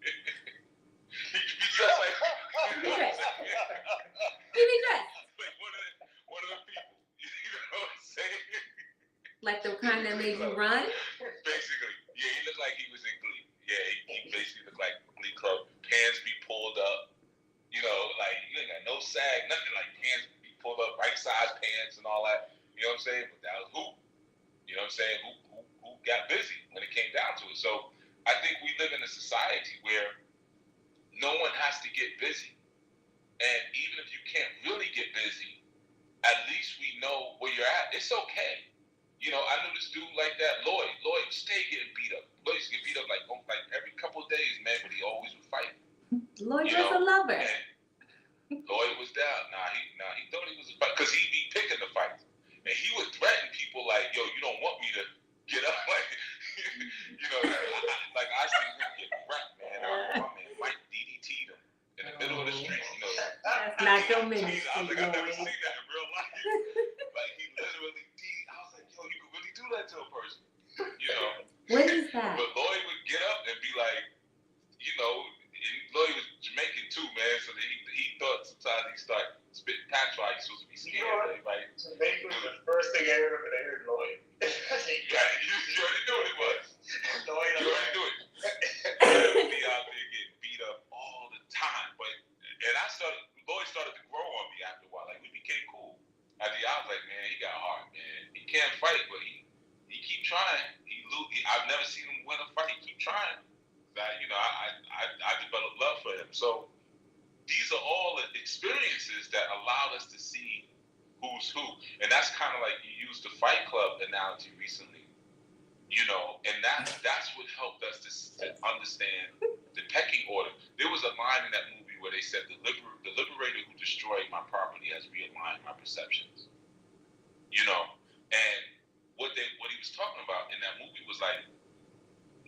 he dressed like, you know what I'm saying? He be dressed. Like one of the people, you know what I'm saying? Like the kind that made you run? Basically, yeah, he looked like he was in Glee. Yeah, he basically looked like Glee Club. Pants be pulled up, you know, like you ain't got no sag, nothing, like pants be pulled up, right size pants and all that. You know what I'm saying? But that was who. You know what I'm saying? Who got busy when it came down to it. So I think we live in a society where no one has to get busy. And even if you can't really get busy, at least we know where you're at. It's okay. You know, I knew this dude like that, Lloyd. Lloyd stay getting beat up. Lloyd used to get beat up like every couple of days, man, but he always would fight. Lloyd was a lover. And Lloyd was down. He thought he was a fight because he'd be picking the fights. And he would threaten people like, yo, you don't want me to get up. Like, you know, I see him get wrecked, man. My man Mike DDT'd him in the middle of the street, you know. That's not your ministry, I was like, I've never Lloyd. seen that in real life. Like, he literally I was like, yo, you could really do that to a person. You know? What is that? But Lloyd would get up and be like, you know, Lloyd was Jamaican too, man, so he thought sometimes he started spitting patois, he's supposed to be scared of everybody. Jamaica was the first thing I heard when I heard Lloyd. You already knew what it was. Lloyd, You already knew it. He would be out there getting beat up all the time. And Lloyd started to grow on me after a while. Like, we became cool. I was like, man, he got heart, man. He can't fight, but he keep trying. I've never seen him win a fight. He keep trying. I developed love for him. So these are all the experiences that allowed us to see who's who. And that's kind of like you used the Fight Club analogy recently. You know, and that's what helped us to understand the pecking order. There was a line in that movie where they said the liberator who destroyed my property has realigned my perceptions. You know, and what he was talking about in that movie was like,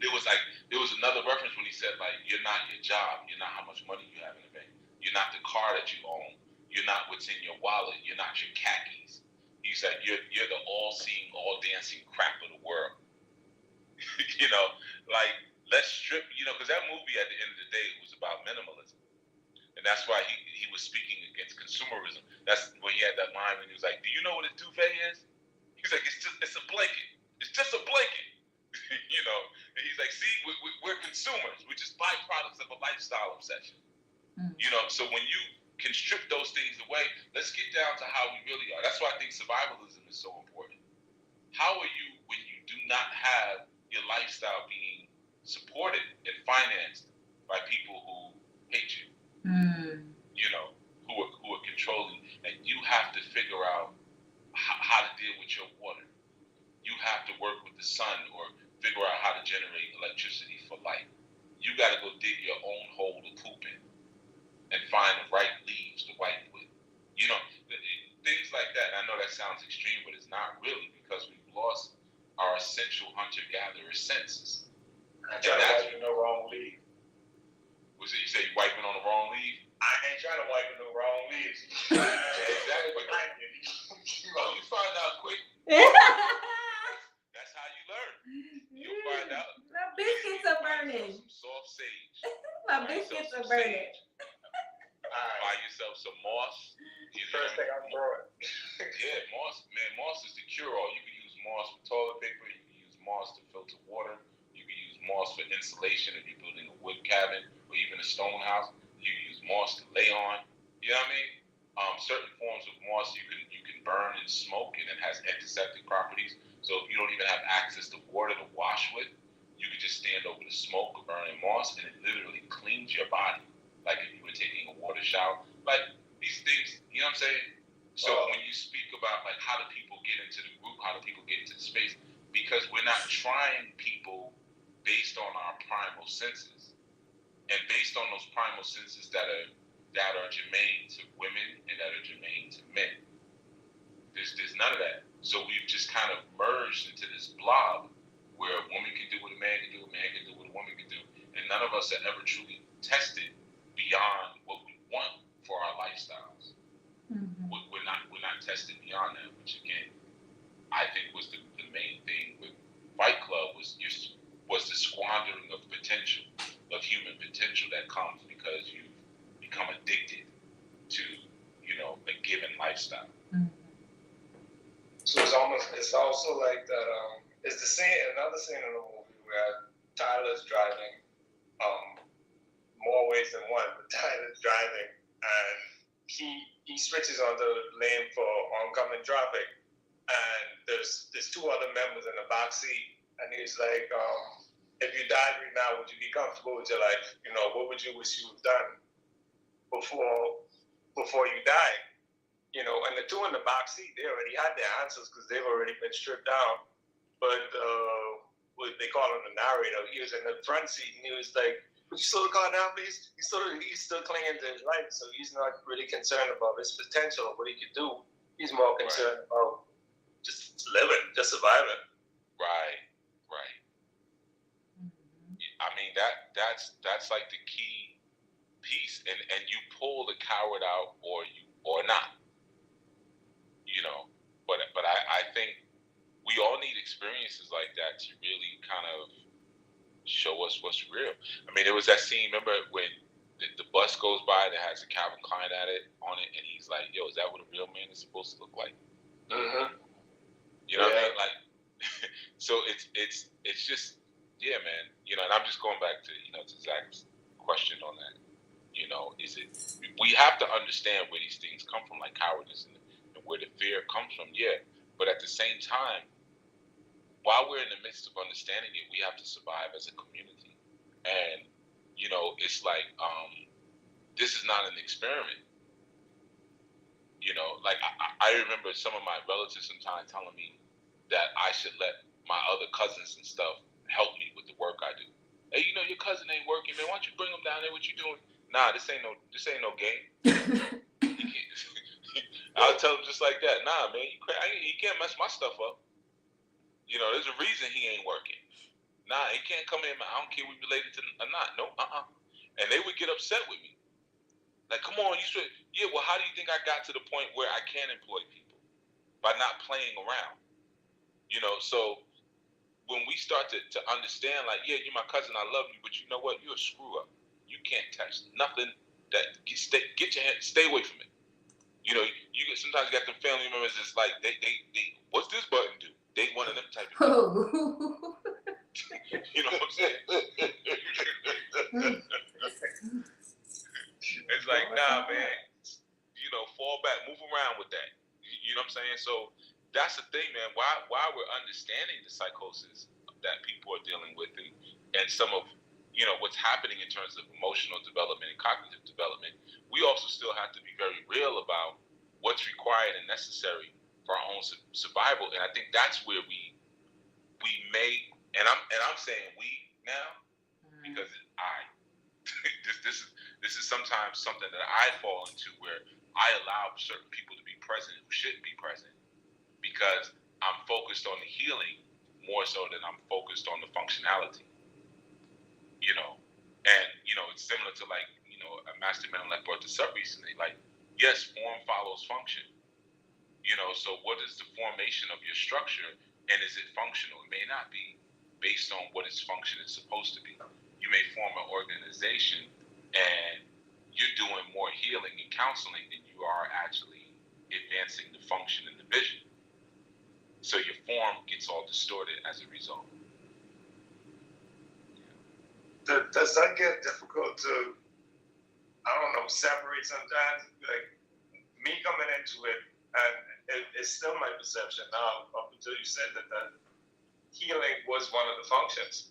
there was another reference when he said, like, you're not your job, you're not how much money you have in the bank, you're not the car that you own, you're not what's in your wallet, you're not your khakis. He said, you're the all-seeing, all-dancing crap of the world. You know, like, let's strip, you know, because that movie at the end of the day was about minimalism. And that's why he was speaking against consumerism. That's when he had that line when he was like, do you know what a duvet is? He's like, it's a blanket. It's just a blanket. You know, and he's like, see, we're consumers. We're just byproducts of a lifestyle obsession. You know, so when you can strip those things away, let's get down to how we really are. That's why I think survivalism is so important. How are you when you do not have your lifestyle being supported and financed by people who hate you? You know, who are controlling, and you have to figure out how to deal with your water. You have to work with the sun or figure out how to generate electricity for light. You got to go dig your own hole to poop in and find the right leaves to wipe with. You know, things like that. I know that sounds extreme, but it's not really, because we've lost our essential hunter-gatherer senses. I try to wipe in the wrong leaf. Was it you say you wiping on the wrong leaf? I ain't trying to wipe in the wrong leaves. Yeah, exactly. Oh, you find out quick. That's how you learn. You'll find out. My biscuits are burning. Some soft sage. My biscuits are burning. Buy yourself some moss. First thing I'm throwing. Yeah, moss. Man, moss is the cure-all. You can use moss for toilet paper. You can use moss to filter water. You can use moss for insulation if you're building a wood cabin or even a stone house. You can use moss to lay on. You know what I mean? Certain forms of moss you can burn and smoke, and it has antiseptic properties. So if you don't even have access to water to wash with, you can just stand over the smoke or burning moss, and it literally cleans your body, like if you were taking a water shower. Like these things, you know what I'm saying? So when you speak about like how do people get into the group, how do people get into the space, because we're not trying people based on our primal senses, and based on those primal senses that are germane to women and that are germane to men. There's none of that. So we've just kind of merged into this blob where a woman can do what a man can do, a man can do what a woman can do, and none of us are ever truly tested beyond what we want for our lifestyles. We're not tested beyond that, which again, I think was the main thing with Fight Club was to squash because you become addicted to, a given lifestyle. So it's also like that. It's another scene in the movie where Tyler's driving, more ways than one, but Tyler's driving and he switches onto the lane for oncoming traffic, and there's two other members in the back seat, and he's like, if you died right now, would you be comfortable with your life? What would you wish you had done before you died? And the two in the back seat, they already had their answers because they've already been stripped down. But what they call him the narrator, he was in the front seat and he was like, "Would you slow the car down, please?" He's still clinging to his life, so he's not really concerned about his potential, what he could do. He's more concerned about just living, just surviving. Right. I mean, that's like the key piece, and you pull the coward out or not. But I think we all need experiences like that to really kind of show us what's real. I mean, there was that scene, remember when the bus goes by and it has a Calvin Klein on it, and he's like, "Yo, is that what a real man is supposed to look like?" Mm-hmm. You know what I mean? Like, so it's just, yeah, man. And I'm just going back to to Zach's question on that. We have to understand where these things come from, like cowardice and where the fear comes from, yeah. But at the same time, while we're in the midst of understanding it, we have to survive as a community. And, it's like, this is not an experiment. Like I remember some of my relatives sometimes telling me that I should let my other cousins and stuff help me with the work I do. Hey, your cousin ain't working, man. Why don't you bring him down there? What you doing? Nah, this ain't no game. I'll tell him just like that. Nah, man, he can't mess my stuff up. There's a reason he ain't working. Nah, he can't come in. I don't care we related to or not. No, And they would get upset with me. Like, come on, you should. Yeah, well, how do you think I got to the point where I can employ people? By not playing around. So when we start to understand, like, yeah, you're my cousin, I love you, but you know what? You're a screw up. You can't touch nothing that get your hand, stay away from it. You sometimes you got them family members that's like they what's this button do? They one of them type of people. You know what I'm saying? It's like, nah, man. Fall back, move around with that. You know what I'm saying? So that's the thing, man. Why we're understanding the psychosis that people are dealing with and some of what's happening in terms of emotional development and cognitive development, we also still have to be very real about what's required and necessary for our own survival. And I think that's where we may, and I'm saying we now, because this is sometimes something that I fall into where I allow certain people to be present who shouldn't be present because I'm focused on the healing more so than I'm focused on the functionality. And it's similar to like a master mental that brought this up recently. Like, yes, form follows function. So what is the formation of your structure, and is it functional? It may not be based on what its function is supposed to be. You may form an organization, and you're doing more healing and counseling than you are actually advancing the function and the vision. So your form gets all distorted as a result. Does that get difficult to, separate sometimes? Like, me coming into it, and it's still my perception now, up until you said that healing was one of the functions.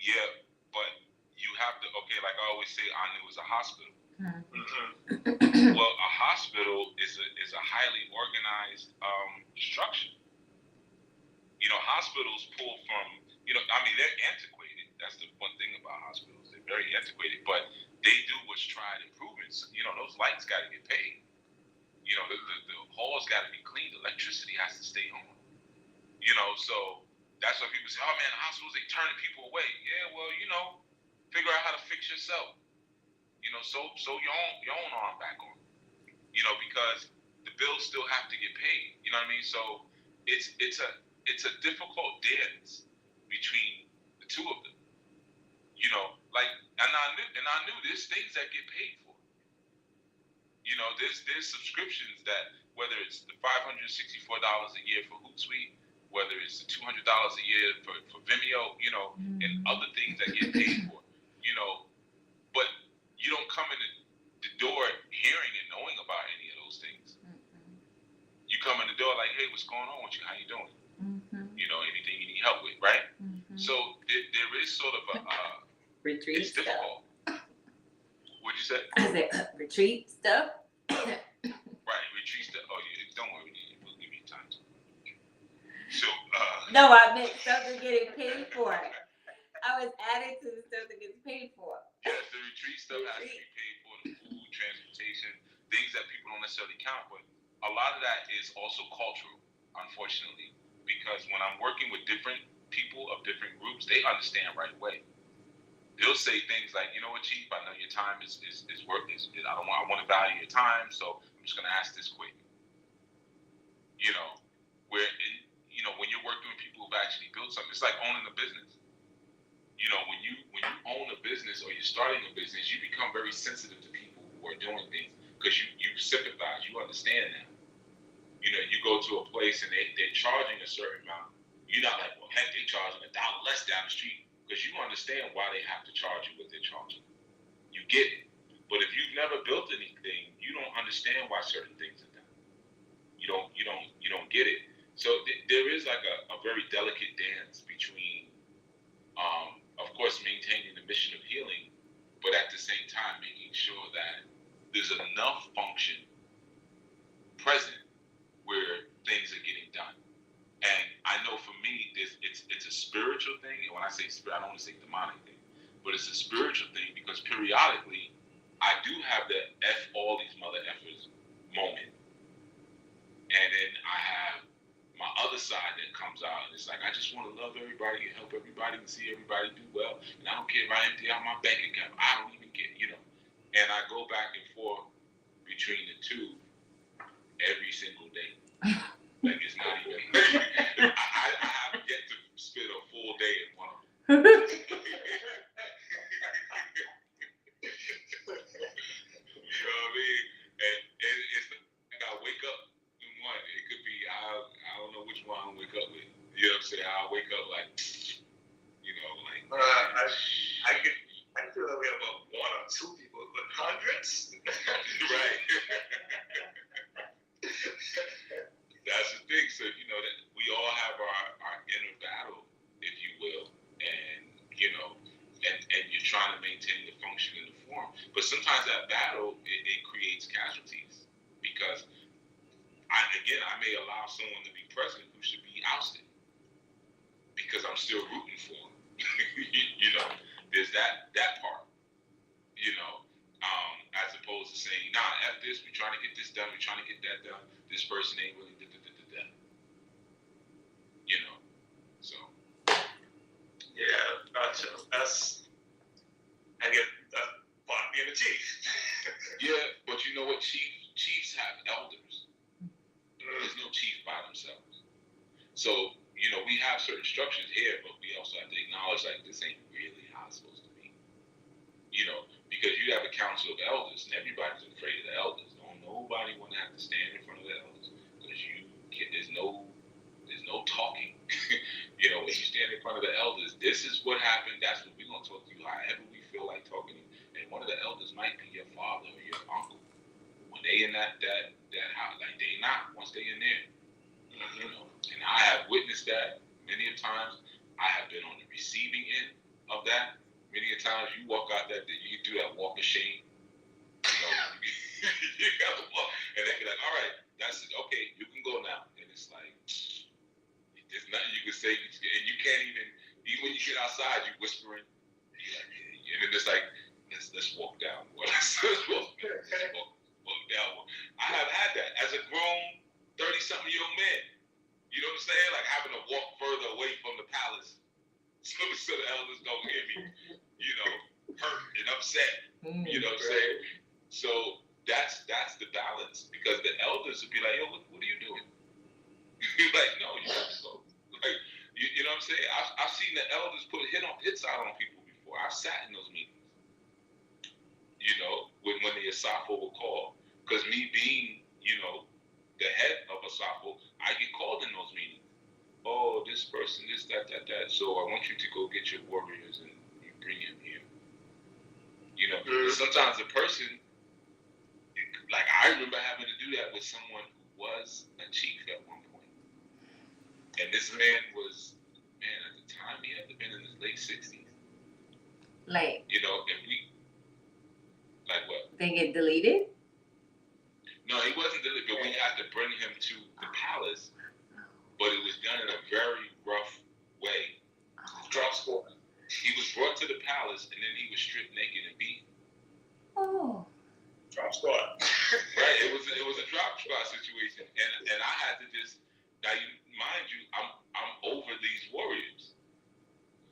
Yeah, but you have to, like I always say, Anu is a hospital. Mm-hmm. Well, a hospital is a highly organized structure. Hospitals pull from, they're antiquated. That's the one thing about hospitals. They're very antiquated, but they do what's tried and proven. So, those lights got to get paid. The halls got to be cleaned. Electricity has to stay on. So that's why people say, oh man, hospitals, they turning people away. Yeah, well, figure out how to fix yourself. Sew your own arm back on. Because the bills still have to get paid. You know what I mean? So it's a difficult dance between the two of them. Like, and I knew there's things that get paid for. You know, there's subscriptions that, whether it's the $564 a year for Hootsuite, whether it's the $200 a year for Vimeo, you know, and other things that get paid for, you know, but you don't come in the door hearing and knowing about any of those things. You come in the door like, hey, what's going on with you? How you doing? You know, anything you need help with, right? So there is sort of a retreat it's stuff. difficult. What'd you say? I said retreat stuff. Right, retreat stuff. Oh, yeah, don't worry, we'll give you time. So, No, I meant stuff that's getting paid for. I was adding to the stuff that gets paid for. Yes, the retreat stuff has to be paid for, the food, transportation, things that people don't necessarily count, but a lot of that is also cultural, unfortunately, because when I'm working with different people of different groups, they understand right away. They'll say things like, you know what, Chief, I know your time is worth this. I want to value your time, so I'm just gonna ask this quick. You know, when you're working with people who've actually built something, it's like owning a business. You know, when you own a business or you're starting a business, you become very sensitive to people who are doing things because you sympathize, you understand that. You know, you go to a place and they're charging a certain amount. You're not like, well, heck, they're charging $1 less down the street. Because you understand why they have to charge you what they're charging. You get it. But if you've never built anything, you don't understand why certain things are done. You don't get it. So there is like a very delicate dance between, of course, maintaining the mission of healing, but at the same time making sure that there's enough function present where things are getting done. And I know for me, it's a spiritual thing. And when I say spirit, I don't want to say demonic thing, but it's a spiritual thing because periodically I do have the F all these mother effers moment. And then I have my other side that comes out and it's like, I just want to love everybody and help everybody and see everybody do well. And I don't care if I empty out my bank account. I don't even care, you know. And I go back and forth between the two every single day. Like it's not even. I haven't yet to spend a full day in one of them. You know what I mean? And it's like I wake up in one. It could be I don't know which one I wake up with. You know what I'm saying? I'll wake up like, you know, like. I feel that we have about one or two people, but hundreds. Right. That's the thing. So, you know, that we all have our inner battle, if you will, and, you know, and you're trying to maintain the function and the form. But sometimes that battle, it creates casualties because, I may allow someone to be president who should be ousted because I'm still rooting for him. You know, there's that part, you know. As opposed to saying, nah, F this, we're trying to get this done, we're trying to get that done. This person ain't really da. You know, so. Yeah, gotcha. That's, I get that part of being a chief. Yeah, but you know what, chiefs have elders. There's no chief by themselves. So, you know, we have certain structures here, but we also have to acknowledge, like, this ain't really how it's supposed to be. You know, because you have a council of elders, and everybody's afraid of the elders. Don't nobody want to have to stand in front of the elders because there's no talking. You know, when you stand in front of the elders, this is what happened. That's what we're gonna talk to you. However we feel like talking, and one of the elders might be your father or your uncle. When they in that house, like they not once they in there. You know, and I have witnessed that many a times. I have been on the receiving end of that. Many a times you walk out that you do that walk of shame. You know, you gotta walk, and they be like, all right, that's it. Okay, you can go now. And it's like, there's nothing you can say, and you can't even when you get outside, you whispering. And then it's like, let's walk down. Let's walk down. I have had that as a grown 30-something-year-old man. You know what I'm saying? Like having to walk further away from the palace so the elders don't hear me, you know, hurt and upset. You know what I'm saying? So that's the balance because the elders would be like, yo, what are you doing? You're like, no, you have to go. Like, you know what I'm saying? I've seen the elders put hits out on people before. before. I've sat in those meetings. When the ASAFO will call, because me being, the head of ASAFO, I get called in those meetings. Oh, this person, this, that. So I want you to go get your warriors and you bring him here. Sometimes the person, like I remember having to do that with someone who was a chief at one point. And this man was, at the time, he had to been in his late 60s. Like, and we, like what? They get deleted? No, he wasn't deleted, but we had to bring him to the palace. But it was done in a very rough way. Drop squad. He was brought to the palace, and then he was stripped naked and beaten. Oh. Drop squad. Right, it was a drop squad situation, and I had to just, now mind you, I'm over these warriors,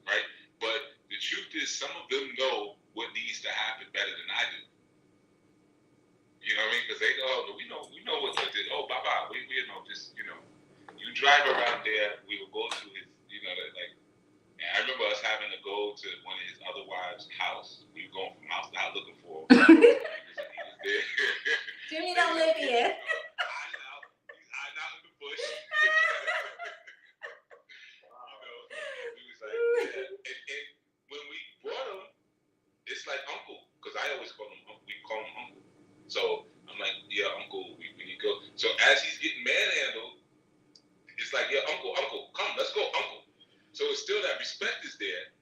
right? But the truth is, some of them know what needs to happen better than I do. You know what I mean? Because they know, we know what to do. Oh, bye-bye. We know, just, you drive around there, we will go to his, and I remember us having to go to one of his other wives' house. We were going from house to house looking for him. He was there. Jimmy don't live here. He's hiding out in the bush. He was like, yeah. And when we brought him, it's like uncle, because I always call him uncle. We call him uncle. So I'm like, yeah, uncle, we need to go. So as he's getting manhandled, it's like, yeah, uncle, come, let's go, uncle. So it's still that respect is there,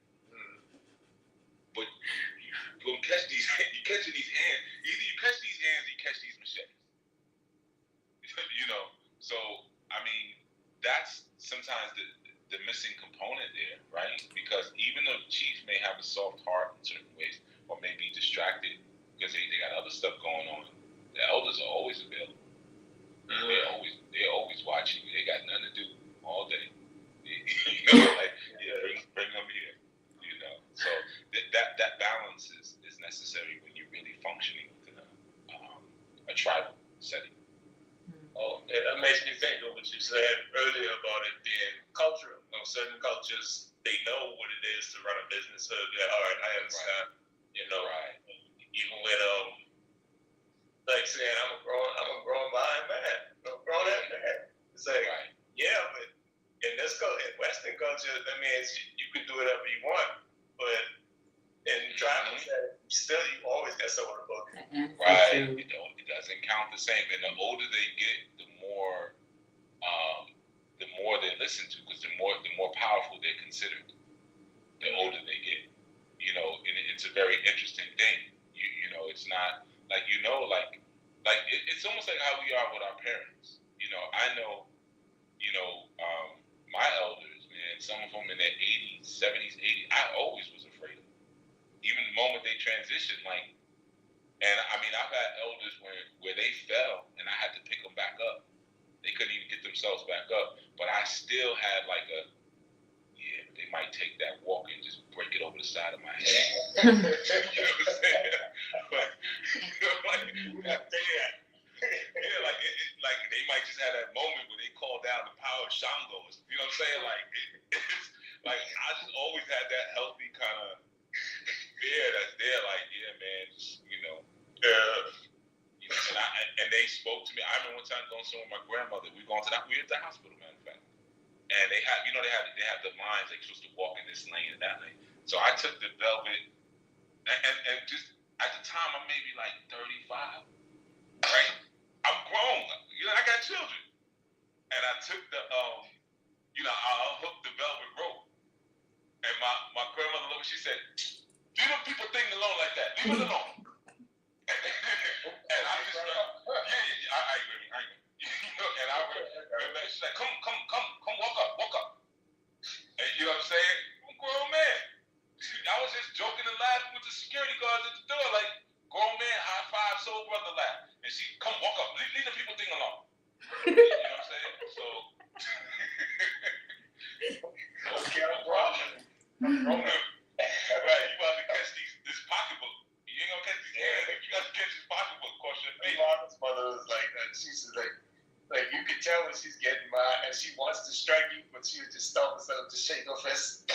but you're gonna catch these. You catching these hands. Either you catch these hands, or you catch these machetes. So I mean, that's sometimes the missing component there, right? Because even though the chief may have a soft heart in certain ways, or may be distracted because they got other stuff going on, the elders are always available. They're always watching. They got nothing to do all day. Bring them here. So that balance is necessary when you're really functioning within a tribal setting. Oh, and that makes me think of what you said earlier about it being cultural. Certain cultures, they know what it is to run a business. So they're, all right, I understand. Right. Even with like saying I'm a grown blind man, I'm a grown ass man. It's like, right. Yeah, but in Western culture, that means you can do whatever you want, but in tribal still you always got someone to book. Right. It doesn't count the same. And the older they get, the more they listen to, because the more powerful they're considered. The older they get, and it's a very interesting thing. It's not like it's almost like how we are with our parents. I know, my elders, man, some of them in their 80s, 70s, 80s, I always was afraid of them. Even the moment they transitioned, and I mean, I've had elders where they fell and I had to pick them back up. They couldn't even get themselves back up, but I still had they might take that walk and just break it over the side of my head. You know what I'm saying? But, they might just have that moment where they call down the power of Shango. You know what I'm saying? It's I just always had that healthy kind of fear that's there. Yeah, man, and they spoke to me. I remember one time going somewhere with my grandmother. We were at the hospital, matter of fact. And they have the lines they're supposed to walk in this lane and that lane. So I took the velvet, and just at the time I'm maybe 35, right? I'm grown, I got children, and I took the I hooked the velvet rope, and my grandmother looked, she said, "Leave them people thinking alone like that. Leave it alone." And I just I agree. And I remember she's like, come, walk up. And you know what I'm saying? I'm a grown man. I was just joking and laughing with the security guards at the door, grown man, high five, soul brother laugh. And she, come, walk up, leave the people thing alone. You know what I'm saying? So, okay, I'm grown. Right, you about to catch this pocketbook. You ain't gonna catch these hands. You got to catch this pocketbook, cross your face. My mother was she's like you could tell when she's getting mad and she wants to strike you, but she would just stop herself to shake her fist.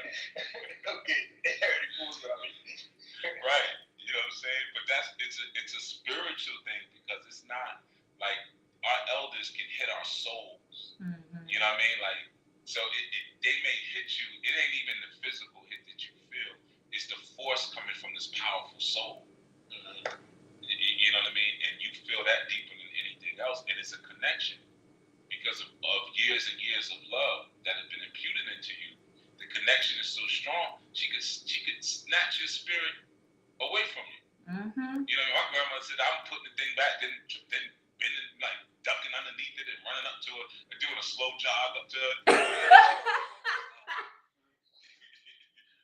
Okay, Harry fools with me. Right. You know what I'm saying? But it's a spiritual thing because it's not like our elders can hit our souls. Mm-hmm. You know what I mean? Like, so they may hit you. It ain't even the physical hit that you feel. It's the force coming from this powerful soul. Mm-hmm. You know what I mean? And you feel that deeper than anything else. And it's a connection because of years and years of love that have been imputed into you. The connection is so strong. She could snatch your spirit away from you. Mm-hmm. You know, my grandma said, I'm putting the thing back, then bending, like ducking underneath it and running up to it and doing a slow jog up to it.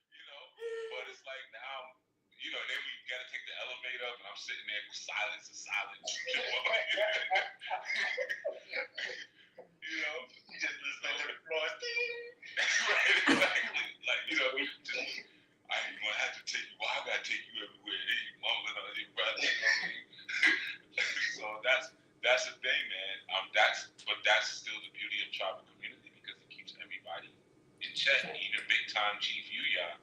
You know, but it's like now, you know, then we got to take the elevator up and I'm sitting there silence. You know, Just listening to the floor. right, exactly. Like, you know, I ain't gonna have to take you. Well, I gotta take you everywhere. Hey, you mumbling on your brother. You know what I mean? So that's the thing, man. That's still the beauty of tribal community because it keeps everybody in check. Even big time Chief Yuya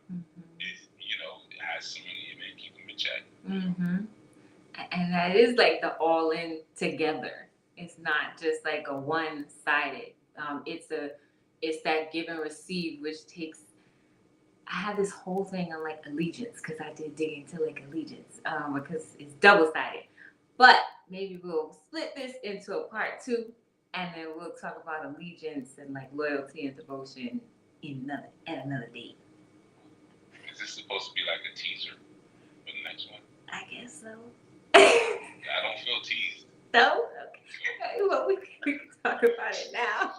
is, you know, has so many men keep him in check. Mm-hmm. And that is like the all in together. It's not just like a one sided. It's that give and receive, which takes. I have this whole thing on like allegiance because I did dig into like allegiance because it's double sided. But maybe we'll split this into a part 2, and then we'll talk about allegiance and like loyalty and devotion at another date. Is this supposed to be like a teaser for the next one? I guess so. I don't feel teased. No? Okay. Well, we can talk about it now.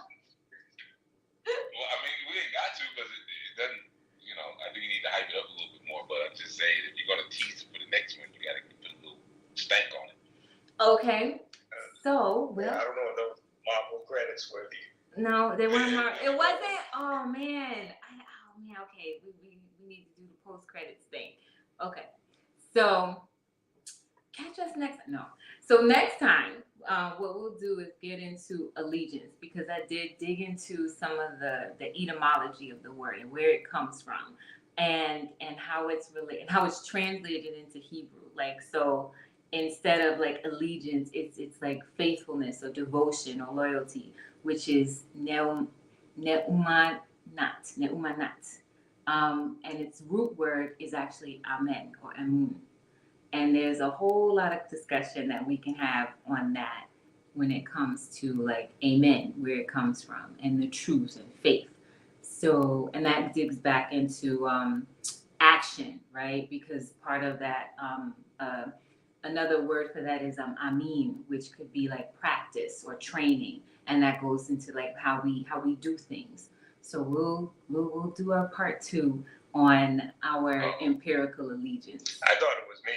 Well, I mean, we ain't got to because it doesn't, you know, I think you need to hype it up a little bit more. But I'm just saying, if you're going to tease for the next one, you got to put a little stank on it. Okay. So, well. Yeah, I don't know if those Marvel credits were the. No, they weren't marked. It wasn't. Oh, man. Okay. We need to do the post-credits thing. Okay. So, catch us next. No. So, next time, what we'll do is get into allegiance because I did dig into some of the etymology of the word and where it comes from and how it's really and how it's translated into Hebrew. Like, so instead of like allegiance, it's like faithfulness or devotion or loyalty, which is neumanat. And its root word is actually amen or amun. And there's a whole lot of discussion that we can have on that when it comes to like amen, where it comes from, and the truth and faith. So, and that digs back into action, right? Because part of that, another word for that is amin, which could be like practice or training, and that goes into like how we do things. So we'll do our part 2 on our empirical allegiance. I thought it was me.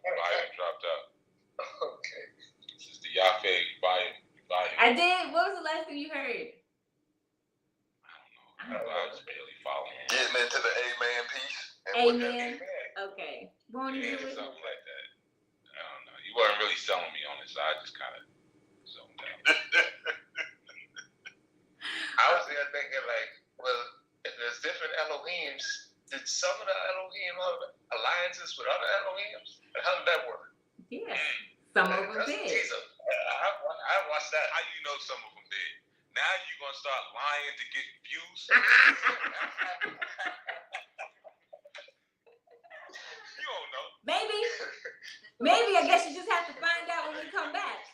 Volume dropped out. Okay. Sister Yaffe, volume. I did. What was the last thing you heard? I don't know. I was barely following. Getting into the amen piece. Amen. Okay. Won't you Yeah, do it? something like that. I don't know. You weren't really selling me on it, so I just kind of zoned out. I was there thinking like, well, if there's different Elohims, did some of the Elohim have alliances with other Elohims? How did that work? Yes. Some of them That's a did. teaser. I watched that. How you know some of them did? Now you're going to start lying to get views? You don't know. Maybe. I guess you just have to find out when we come back.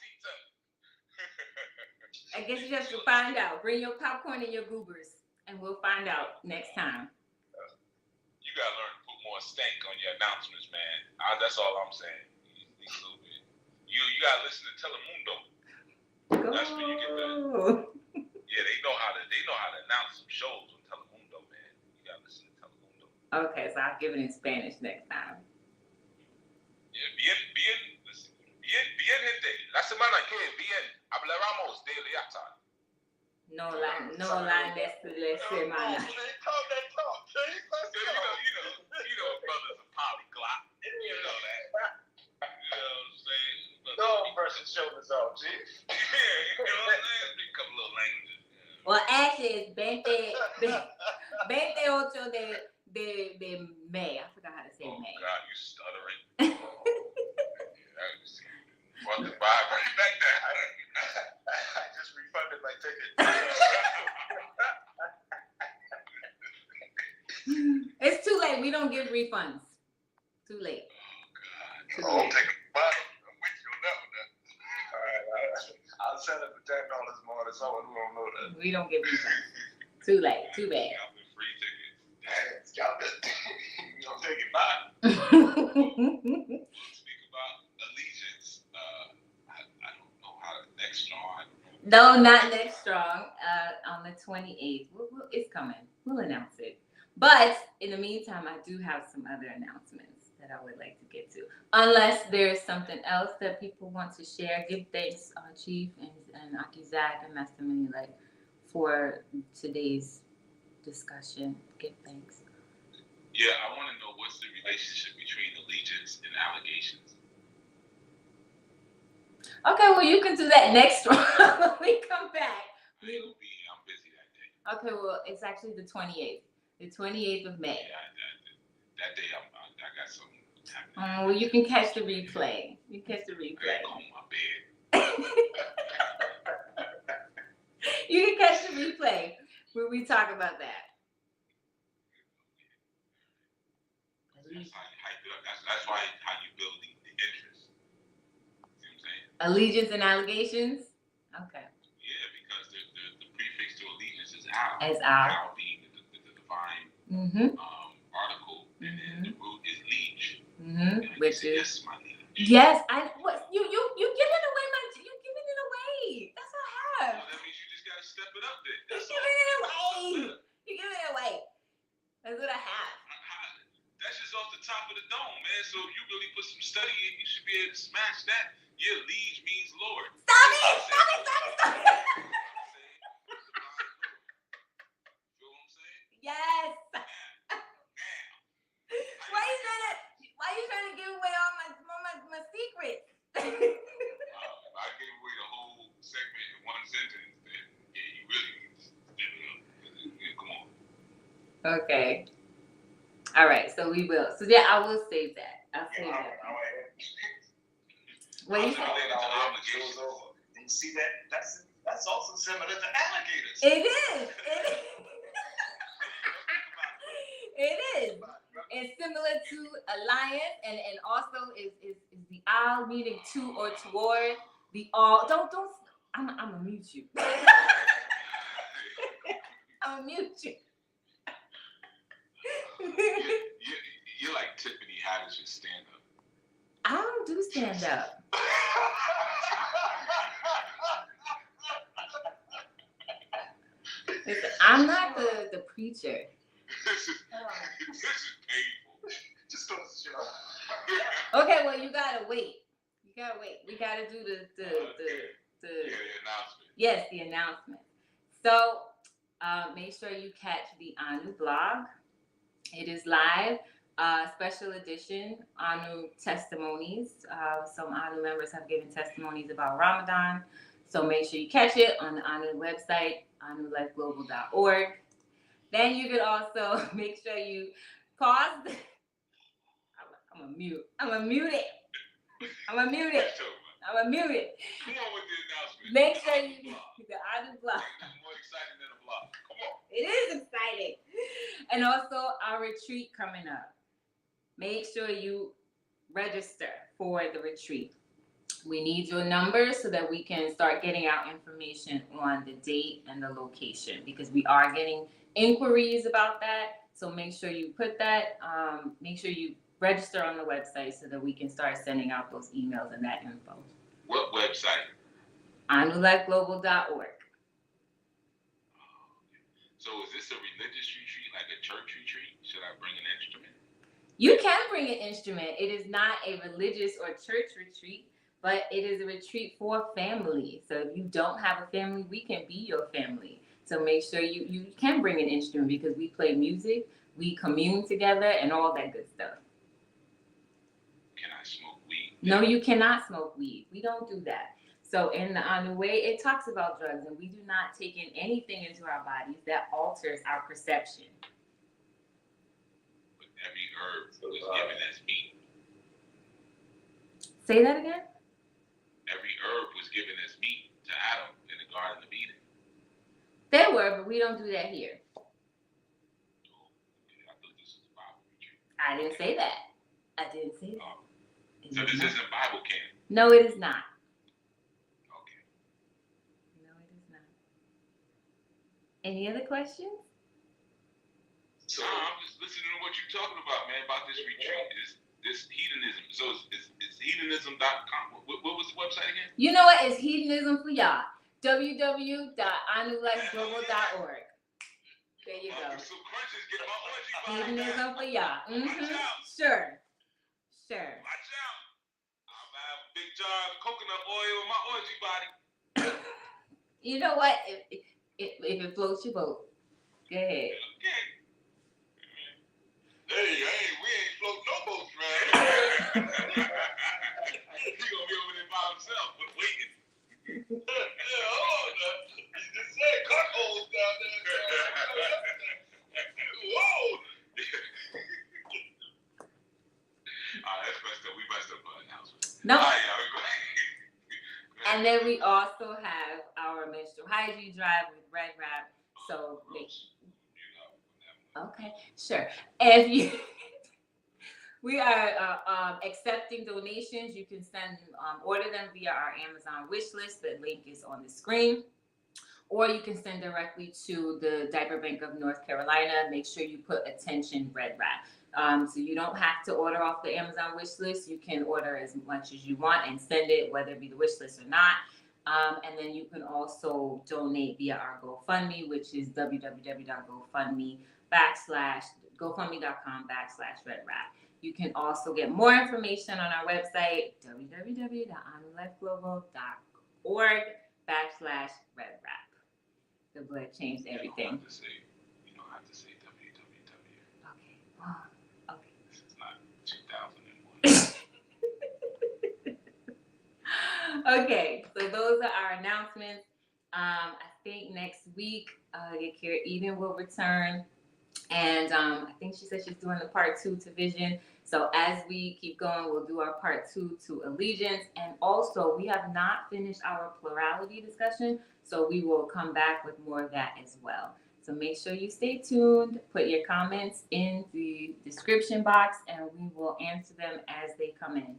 I guess you have to find out. Bring your popcorn and your goobers, and we'll find out next time. You got to learn to put more stank on your announcements, man. That's all I'm saying. You got to listen to Telemundo. That's where you get the. Yeah, they know how to announce some shows on Telemundo, man. You got to listen to Telemundo. Okay, so I'll give it in Spanish next time. Yeah, bien, gente. La semana que viene hablaremos de lealtad. No la de semana. You know, brother's a polyglot. You know that. You know what I'm saying? No person showed us off, G. Yeah, you know what I'm saying? A couple little languages. Well, actually, it's 20 May. I forgot how to say May. Oh God, you stuttering. Want to buy right back there. I just refunded my ticket. It's too late. We don't give refunds. Too late. Oh God. I'm taking the bottle. I'm with you on that one. All right. I'll sell it for $10 more to someone who don't know that. We don't give refunds. Too late. Too bad. Free tickets. You don't take it back. Speak about allegiance. I don't know how next strong. No, not next strong. On the 28th. It's coming. We'll announce it. But in the meantime, I do have some other announcements that I would like to get to. Unless there's something else that people want to share. Give thanks, Chief and Aki Zach and Master Mini, like, for today's discussion. Give thanks. Yeah, I want to know what's the relationship between allegiance and allegations. Okay, well, you can do that next one when we come back. I'm busy that day. Okay, well, it's actually the 28th. The 28th of May. Yeah, that day I got something happening. Well, you can catch the replay. You catch the replay. On my bed. You can catch the replay where we talk about that. That's why how you build the interest. See what I'm saying? Allegiance and allegations. Okay. Yeah, because the prefix to allegiance is al. As al. Al being the divine article, and then the root is liege. Which is yes, my liege. Yes, you giving away you giving it away. That's what I have. Well, that means you just gotta step it up there. You're giving it away. You're giving it away. That's what I have. That's just off the top of the dome, man. So if you really put some study in, you should be able to smash that. Yeah, liege means Lord. Stop it! Stop it! Feel what I'm saying? Yes. Why you trying to give away all my secrets? If I gave away the whole segment in one sentence, then yeah, you really come on. Okay. All right, so we will. So yeah, I will save that. I'll save that. What do you think? And you see that? That's also similar to alligators. It is. It is. It's similar to a lion, and also is the owl meaning to or toward the all. Don't. I'm gonna mute you. I'm gonna mute you. You're like Tiffany Haddish's stand-up. I don't do stand-up. Listen, I'm not the preacher. This is painful. Just don't show. Okay, well, you gotta wait. We gotta do the announcement. Yes, the announcement. So make sure you catch the Anu blog. It is live. Special edition Anu testimonies. Some Anu members have given testimonies about Ramadan. So make sure you catch it on the Anu website, anulifeglobal.org. Then you could also make sure you pause. I'm gonna mute it. I'm gonna mute it. Come on with the announcement. Make sure you the Anu blog. It's more exciting than a blog. Come on. It is exciting. And also our retreat coming up. Make sure you register for the retreat. We need your number so that we can start getting out information on the date and the location, because we are getting inquiries about that. So make sure you put that, make sure you register on the website so that we can start sending out those emails and that info. What website? anulifeglobal.org. So is this a religious retreat, like a church retreat? Should I bring an instrument? You can bring an instrument. It is not a religious or church retreat, but it is a retreat for family. So if you don't have a family, we can be your family. So make sure you can bring an instrument, because we play music, we commune together, and all that good stuff. Can I smoke weed? No, you cannot smoke weed. We don't do that. So in the Anu way, it talks about drugs, and we do not take in anything into our bodies that alters our perception. But Every herb was given as meat. Say that again? Every herb was given as meat to Adam in the Garden of Eden. They were, but we don't do that here. Okay, I thought this was a Bible retreat. I didn't say that. I didn't say that. So this isn't Bible canon? No, it is not. Okay. No, it is not. Any other questions? So I'm just listening to what you're talking about, man, about this retreat, this hedonism. So it's hedonism.com. What was the website again? You know what? It's hedonism for y'all. www.anulifeglobal.org. There you go. Some crunches, get my orgy body. Hedonism for y'all. Watch out. Sure. Watch out. I'm gonna have a big jar of coconut oil in my orgy body. You know what? If it floats your boat, go ahead. Okay. Hey, we ain't floating no boats, man. He gonna be over there by himself, but waiting. Yeah, hold on. You just said cuckolds down there. Whoa. All right, that's messed up. We messed up our announcement. No. All right, y'all, go ahead. And then we also have our menstrual hygiene drive with Red Wrap. So okay, sure. If you, we are accepting donations. You can order them via our Amazon wish list. The link is on the screen. Or you can send directly to the Diaper Bank of North Carolina. Make sure you put attention Red Wrap. So you don't have to order off the Amazon wish list. You can order as much as you want and send it, whether it be the wish list or not. And then you can also donate via our GoFundMe, which is www.gofundme.com/Red Wrap. You can also get more information on our website, www.anulifeglobal.org/Red Wrap. The blood changed everything. You don't have to say www. Okay. Okay. This is not 2001. Okay, so those are our announcements. I think next week, Yakira Eden will return. And I think she said she's doing the part 2 to Vision. So as we keep going, we'll do our part 2 to Allegiance. And also, we have not finished our plurality discussion. So we will come back with more of that as well. So make sure you stay tuned. Put your comments in the description box, and we will answer them as they come in.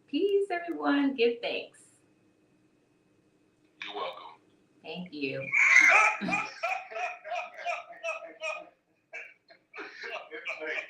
Peace, everyone. Give thanks. You're welcome. Thank you. It's like,